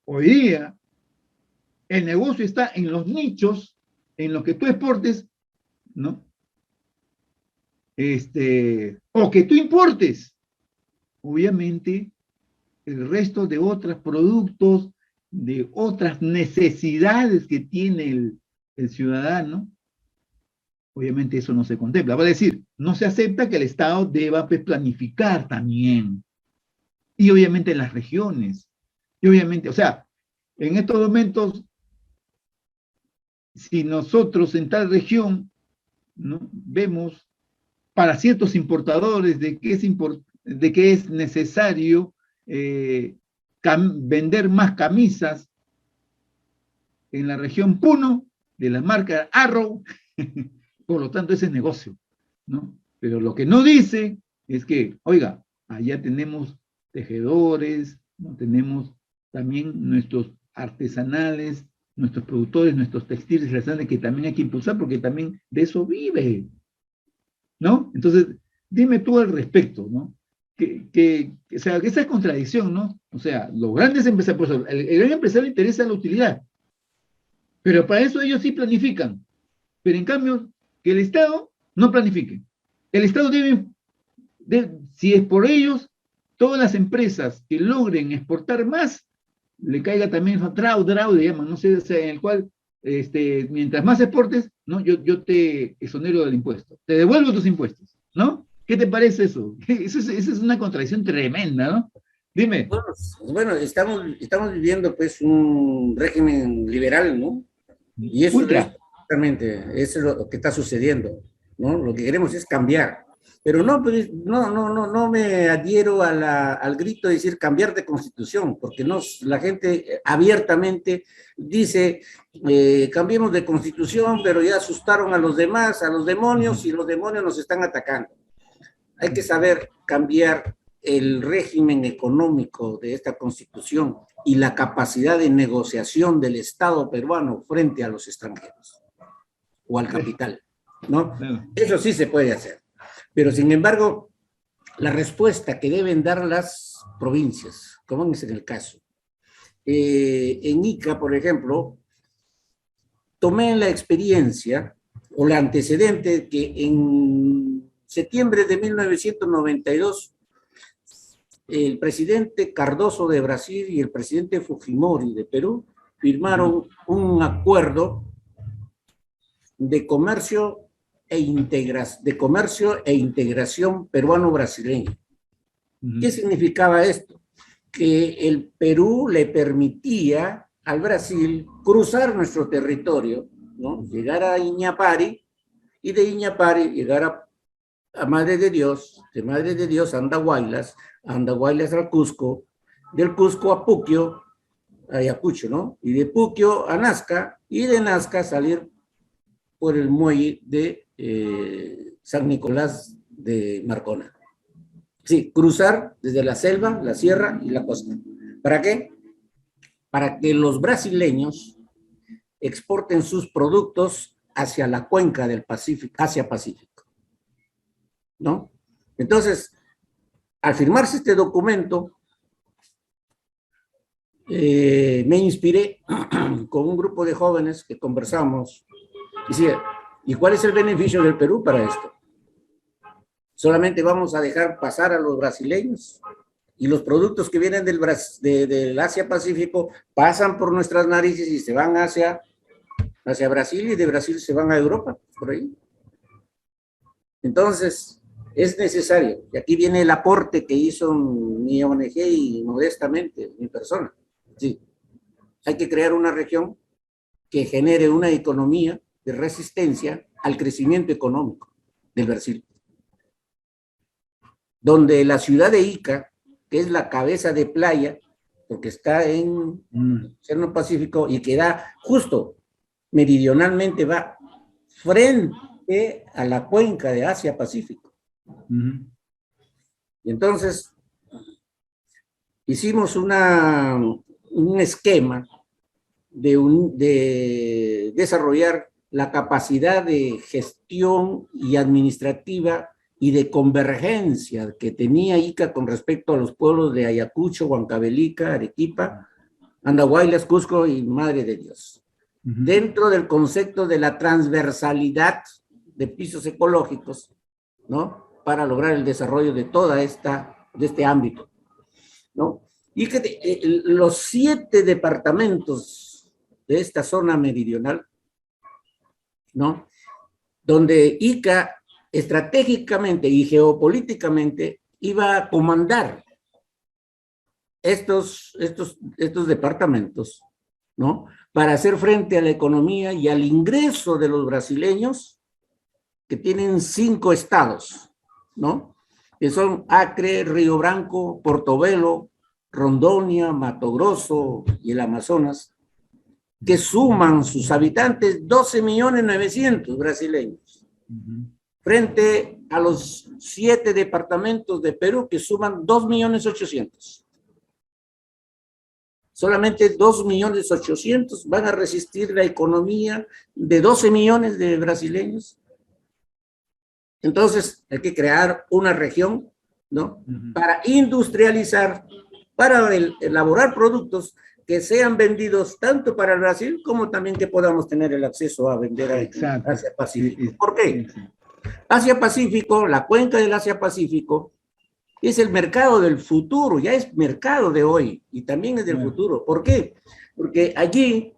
hoy día el negocio está en los nichos, en los que tú exportes, ¿no? O que tú importes, obviamente el resto de otros productos, de otras necesidades que tiene el ciudadano, obviamente eso no se contempla. Va a decir, no se acepta que el Estado deba planificar también. Y obviamente en las regiones. Y obviamente, o sea, en estos momentos, si nosotros en tal región, ¿no?, vemos para ciertos importadores de que es necesario vender más camisas en la región Puno, de la marca Arrow, por lo tanto ese es negocio, ¿no? Pero lo que no dice es que, oiga, allá tenemos tejedores, ¿no? Tenemos también nuestros artesanales, nuestros productores, nuestros textiles artesanales, que también hay que impulsar porque también de eso vive, ¿no? Entonces, dime tú al respecto, ¿no? O sea, que esa es contradicción, ¿no? O sea, los grandes empresarios, pues, el gran empresario le interesa la utilidad, pero para eso ellos sí planifican. Pero en cambio, que el Estado no planifique. El Estado si es por ellos, todas las empresas que logren exportar más, le caiga también fraude, digamos, no sé, o sea, en el cual, mientras más exportes, ¿no?, yo te exonero del impuesto, te devuelvo tus impuestos, ¿no? ¿Qué te parece eso? Esa es una contradicción tremenda, ¿no? Dime. Bueno, estamos viviendo pues un régimen liberal, ¿no? Y eso Ultra. es exactamente, eso es lo que está sucediendo, ¿no? Lo que queremos es cambiar. Pero no me adhiero al grito de decir cambiar de constitución, porque no, la gente abiertamente dice, cambiemos de constitución, pero ya asustaron a los demás, a los demonios, y los demonios nos están atacando. Hay que saber cambiar el régimen económico de esta constitución y la capacidad de negociación del Estado peruano frente a los extranjeros o al capital, ¿no? Eso sí se puede hacer. Pero, sin embargo, la respuesta que deben dar las provincias, como es en el caso, en Ica, por ejemplo, tomé la experiencia o la antecedente que en septiembre de 1992 el presidente Cardoso de Brasil y el presidente Fujimori de Perú firmaron un acuerdo de comercio e integración peruano-brasileña. ¿Qué significaba esto? Que el Perú le permitía al Brasil cruzar nuestro territorio, ¿no?, llegar a Iñapari, y de Iñapari llegar a Madre de Dios, de Madre de Dios a Andahuaylas al Cusco, del Cusco a Puquio, a Ayacucho, ¿no? Y de Puquio a Nazca, y de Nazca salir por el muelle de San Nicolás de Marcona. Sí, cruzar desde la selva, la sierra y la costa. ¿Para qué? Para que los brasileños exporten sus productos hacia la cuenca del Pacífico, Asia-Pacífico, ¿no? Entonces, al firmarse este documento, me inspiré con un grupo de jóvenes que conversamos. Decía, ¿y cuál es el beneficio del Perú para esto? ¿Solamente vamos a dejar pasar a los brasileños? Y los productos que vienen del Asia-Pacífico pasan por nuestras narices y se van hacia Brasil, y de Brasil se van a Europa, por ahí. Entonces, es necesario, y aquí viene el aporte que hizo mi ONG y modestamente mi persona. Sí, hay que crear una región que genere una economía de resistencia al crecimiento económico del Brasil, donde la ciudad de Ica, que es la cabeza de playa, porque está en el Océano Pacífico y que da justo meridionalmente, va frente a la cuenca de Asia-Pacífico. Y entonces hicimos un esquema de desarrollar la capacidad de gestión y administrativa y de convergencia que tenía Ica con respecto a los pueblos de Ayacucho, Huancavelica, Arequipa, Andahuaylas, Cusco y Madre de Dios. Dentro del concepto de la transversalidad de pisos ecológicos, ¿no? Para lograr el desarrollo de de este ámbito, ¿no? Y que los 7 departamentos de esta zona meridional, ¿no? Donde Ica estratégicamente y geopolíticamente iba a comandar estos departamentos, ¿no? Para hacer frente a la economía y al ingreso de los brasileños, que tienen 5 estados, ¿no? Que son Acre, Río Branco, Portobelo, Rondônia, Mato Grosso y el Amazonas, que suman sus habitantes 12.900.000 brasileños, frente a los 7 departamentos de Perú que suman 2.800.000. Solamente 2.800.000 van a resistir la economía de 12 millones de brasileños. Entonces hay que crear una región, ¿no? Para industrializar, para elaborar productos que sean vendidos tanto para el Brasil como también que podamos tener el acceso a vender a Asia-Pacífico. ¿Por qué? Asia-Pacífico, la cuenca del Asia-Pacífico, es el mercado del futuro, ya es mercado de hoy y también es del futuro. ¿Por qué? Porque allí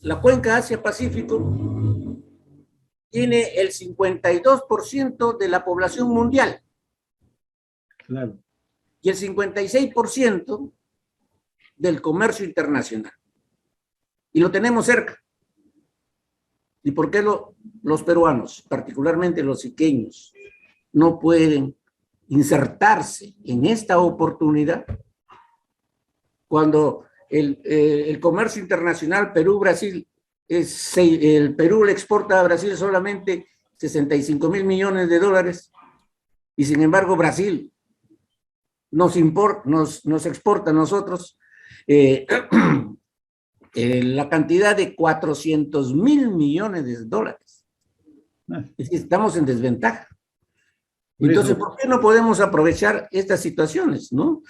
la cuenca Asia-Pacífico tiene el 52% de la población mundial. Claro. Y el 56% del comercio internacional. Y lo tenemos cerca. ¿Y por qué los peruanos, particularmente los iqueños, no pueden insertarse en esta oportunidad cuando el comercio internacional Perú-Brasil, el Perú le exporta a Brasil solamente 65.000 millones de dólares y sin embargo Brasil nos exporta a nosotros la cantidad de 400.000 millones de dólares. Es decir, estamos en desventaja. Entonces, ¿por qué no podemos aprovechar estas situaciones, no?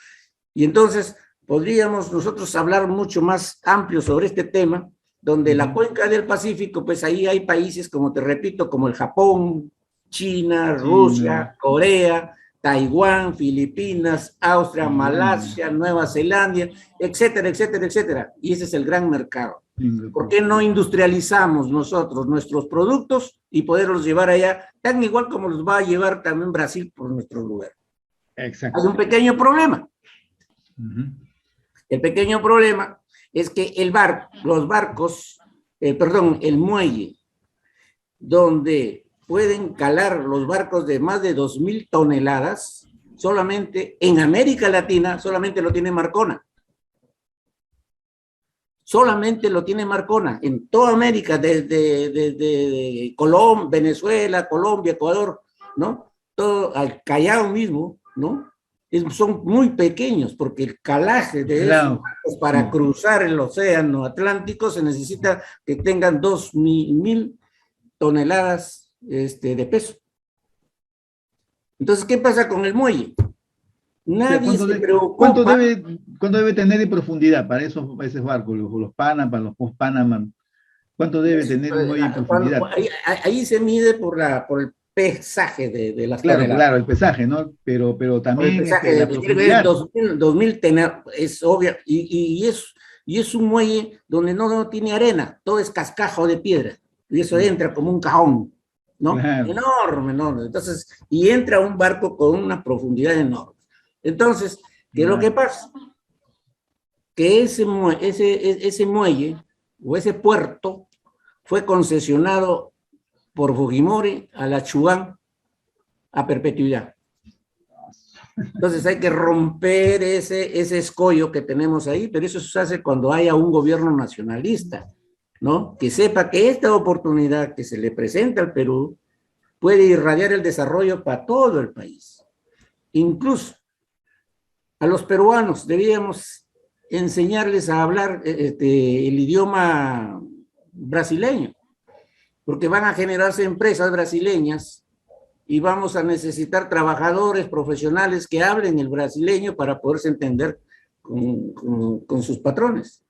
Y entonces podríamos nosotros hablar mucho más amplio sobre este tema, donde la cuenca del Pacífico, pues ahí hay países, como te repito, como el Japón, China, Rusia, Corea, Taiwán, Filipinas, Austria, Malasia, Nueva Zelanda, etcétera, etcétera, etcétera. Y ese es el gran mercado. ¿Por qué no industrializamos nosotros nuestros productos y poderlos llevar allá, tan igual como los va a llevar también Brasil por nuestro lugar? Exacto. Hay un pequeño problema. El pequeño problema es que el muelle, donde pueden calar los barcos de más de 2.000 toneladas, solamente en América Latina, solamente lo tiene Marcona. Solamente lo tiene Marcona, en toda América, desde Colombia, Venezuela, Colombia, Ecuador, ¿no? Todo al Callao mismo, ¿no? Son muy pequeños, porque el calaje de esos barcos para cruzar el océano Atlántico se necesita que tengan 2.000 toneladas de peso. Entonces, ¿qué pasa con el muelle? Nadie se preocupa. ¿Cuánto debe tener de profundidad para esos barcos, los Panamá, los post-Panamá? ¿Cuánto debe tener un muelle de profundidad? Ahí se mide por el pesaje de las toneladas. Claro, el pesaje, ¿no? Pero también el pesaje, la profundidad. 2.000 toneladas, es obvio, y es un muelle donde no tiene arena, todo es cascajo de piedra, y eso entra como un cajón, ¿no? Claro. Enorme. Entonces, y entra un barco con una profundidad enorme. Entonces, ¿qué es lo que pasa? Que ese muelle o ese puerto fue concesionado por Fujimori a la Chubán a perpetuidad. Entonces hay que romper ese escollo que tenemos ahí, pero eso se hace cuando haya un gobierno nacionalista, ¿no? Que sepa que esta oportunidad que se le presenta al Perú puede irradiar el desarrollo para todo el país. Incluso a los peruanos debíamos enseñarles a hablar el idioma brasileño, porque van a generarse empresas brasileñas y vamos a necesitar trabajadores profesionales que hablen el brasileño para poderse entender con sus patrones,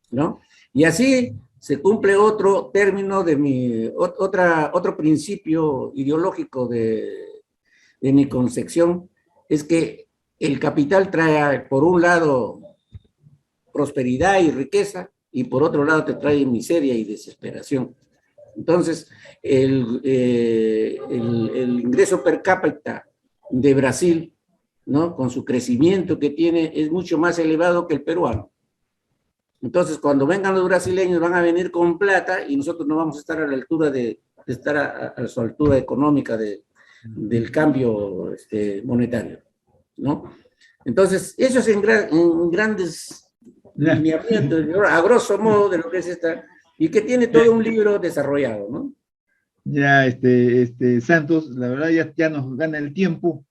¿no? Y así se cumple otro término de otro principio ideológico de mi concepción, es que el capital trae, por un lado, prosperidad y riqueza, y por otro lado te trae miseria y desesperación. Entonces, el ingreso per cápita de Brasil, ¿no?, con su crecimiento que tiene, es mucho más elevado que el peruano. Entonces, cuando vengan los brasileños, van a venir con plata y nosotros no vamos a estar a la altura de estar a su altura económica del cambio monetario, ¿no? Entonces, eso es en grandes lineamientos, a grosso modo, de lo que es esta, y que tiene todo un libro desarrollado, ¿no? Ya, Santos, la verdad ya nos gana el tiempo.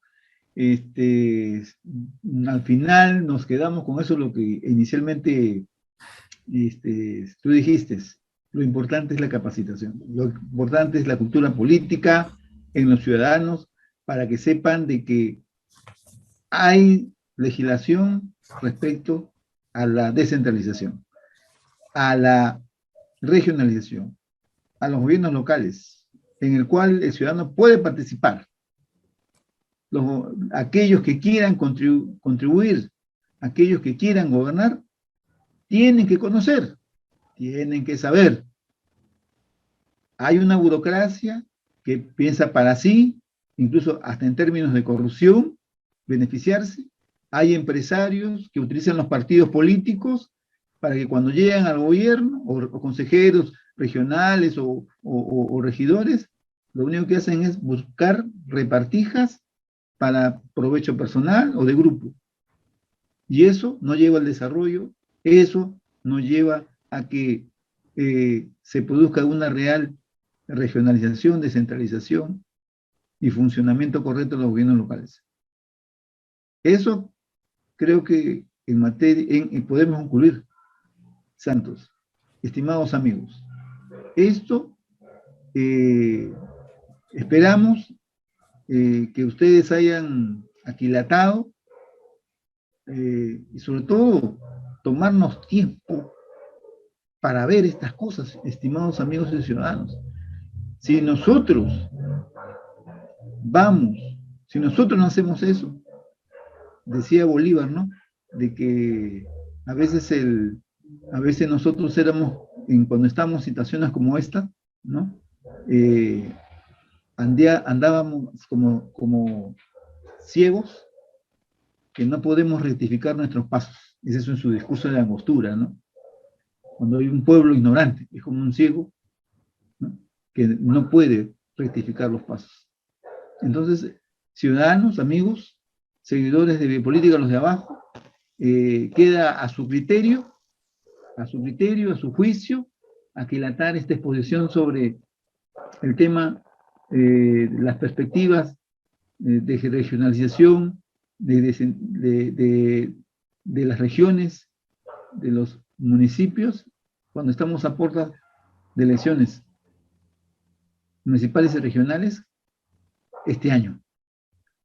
Al final nos quedamos con eso, lo que inicialmente tú dijiste. Lo importante es la capacitación, lo importante es la cultura política en los ciudadanos, para que sepan de que hay legislación respecto a la descentralización, a la regionalización, a los gobiernos locales, en el cual el ciudadano puede participar. Aquellos que quieran contribuir, aquellos que quieran gobernar, tienen que conocer, tienen que saber. Hay una burocracia que piensa para sí, incluso hasta en términos de corrupción, beneficiarse. Hay empresarios que utilizan los partidos políticos para que cuando llegan al gobierno, o consejeros regionales o regidores, lo único que hacen es buscar repartijas para provecho personal o de grupo. Y eso no lleva al desarrollo, eso no lleva a que se produzca una real regionalización, descentralización y funcionamiento correcto de los gobiernos locales. Eso creo que en materia, podemos concluir, Santos, estimados amigos. Esto esperamos que ustedes hayan aquilatado y sobre todo tomarnos tiempo para ver estas cosas, estimados amigos y ciudadanos. Si nosotros si nosotros no hacemos eso, decía Bolívar, ¿no?, de que a veces nosotros éramos, cuando estamos en situaciones como esta, ¿no?, andábamos como ciegos, que no podemos rectificar nuestros pasos. Es eso en su discurso de la Angostura, ¿no? Cuando hay un pueblo ignorante, es como un ciego, ¿no?, que no puede rectificar los pasos. Entonces, ciudadanos, amigos, seguidores de política, los de abajo, queda a su criterio, a su juicio, aquilatar esta exposición sobre el tema, las perspectivas de regionalización de las regiones, de los municipios, cuando estamos a puertas de elecciones municipales y regionales este año,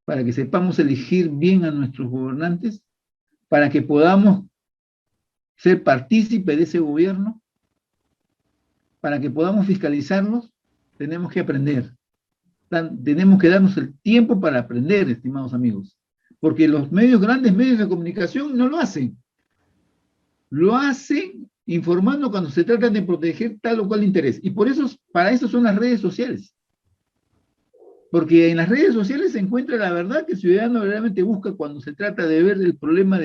para que sepamos elegir bien a nuestros gobernantes, para que podamos ser partícipes de ese gobierno, para que podamos fiscalizarlos. Tenemos que aprender, tenemos que darnos el tiempo para aprender, estimados amigos, porque los grandes medios de comunicación no lo hacen. Lo hacen informando cuando se trata de proteger tal o cual interés, y para eso son las redes sociales. Porque en las redes sociales se encuentra la verdad que el ciudadano realmente busca cuando se trata de ver el problema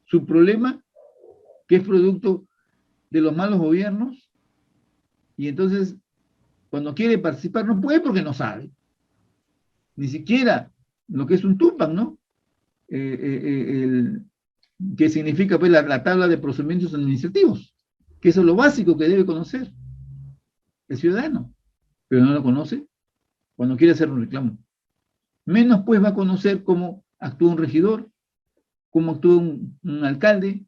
su problema, que es producto de los malos gobiernos, y entonces cuando quiere participar no puede porque no sabe. Ni siquiera lo que es un Tupac, ¿no? Que significa pues, la tabla de procedimientos administrativos, que eso es lo básico que debe conocer el ciudadano, pero no lo conoce cuando quiere hacer un reclamo. Menos pues va a conocer cómo actúa un regidor, cómo actúa un alcalde,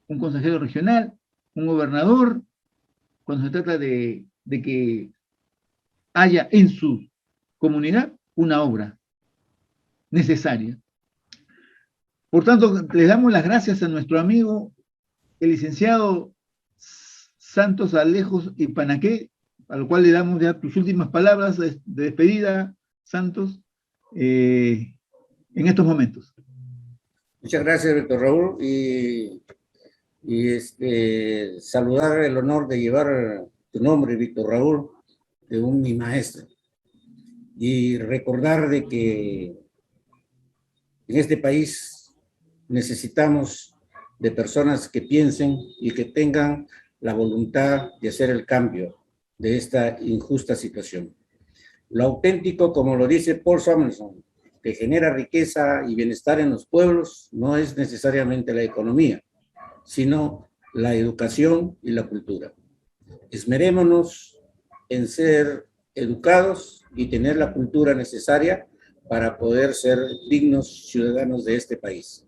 un consejero regional, un gobernador, cuando se trata de que haya en su comunidad una obra necesaria. Por tanto, le damos las gracias a nuestro amigo, el licenciado Santos Alejos y Panaqué, al cual le damos ya tus últimas palabras de despedida, Santos, en estos momentos. Muchas gracias, Víctor Raúl, saludar el honor de llevar tu nombre, Víctor Raúl, de mi maestro, y recordar de que en este país necesitamos de personas que piensen y que tengan la voluntad de hacer el cambio de esta injusta situación. Lo auténtico, como lo dice Paul Samuelson, que genera riqueza y bienestar en los pueblos, no es necesariamente la economía, sino la educación y la cultura. Esmerémonos en ser educados y tener la cultura necesaria para poder ser dignos ciudadanos de este país.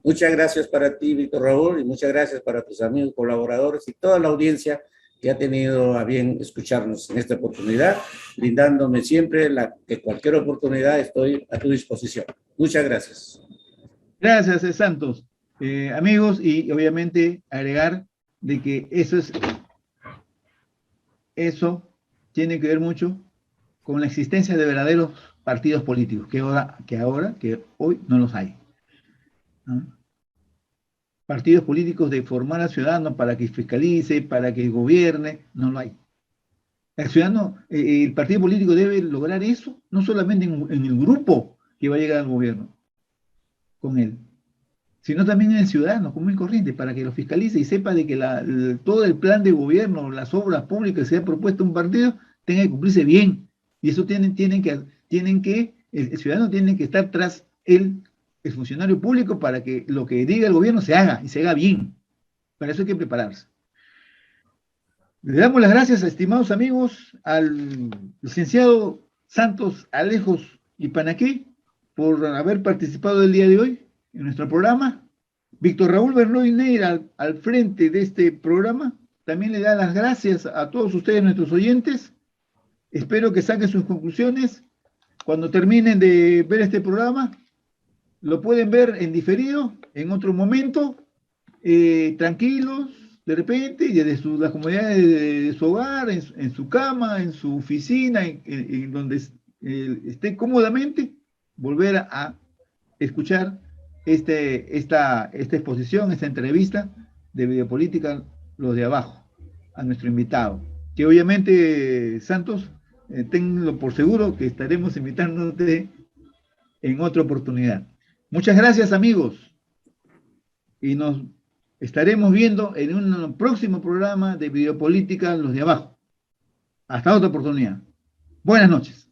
Muchas gracias para ti, Víctor Raúl, y muchas gracias para tus amigos, colaboradores y toda la audiencia que ha tenido a bien escucharnos en esta oportunidad, brindándome siempre que cualquier oportunidad estoy a tu disposición. Muchas gracias. Gracias, Santos. Amigos, y obviamente agregar de que eso tiene que ver mucho con la existencia de verdaderos partidos políticos, que hoy no los hay, ¿no? Partidos políticos de formar al ciudadano para que fiscalice, para que gobierne, no lo hay. El ciudadano, el partido político debe lograr eso, no solamente en el grupo que va a llegar al gobierno con él, sino también en el ciudadano común y corriente, para que lo fiscalice y sepa de que todo el plan de gobierno, las obras públicas que se ha propuesto un partido, tenga que cumplirse bien. Y eso el ciudadano tiene que estar tras el funcionario público para que lo que diga el gobierno se haga y se haga bien. Para eso hay que prepararse. Le damos las gracias, estimados amigos, al licenciado Santos Alejos y Panaqué por haber participado el día de hoy en nuestro programa. Víctor Raúl Bernoy Neira al frente de este programa. También le da las gracias a todos ustedes, nuestros oyentes. Espero que saquen sus conclusiones. Cuando terminen de ver este programa, lo pueden ver en diferido, en otro momento, tranquilos, de repente, y desde las comodidades de su hogar, en su cama, en su oficina, en donde esté cómodamente, volver a escuchar esta exposición, esta entrevista de Videopolítica, los de abajo, a nuestro invitado. Que obviamente, Santos, tenlo por seguro que estaremos invitándote en otra oportunidad. Muchas gracias, amigos, y nos estaremos viendo en un próximo programa de Videopolítica, los de abajo. Hasta otra oportunidad. Buenas noches.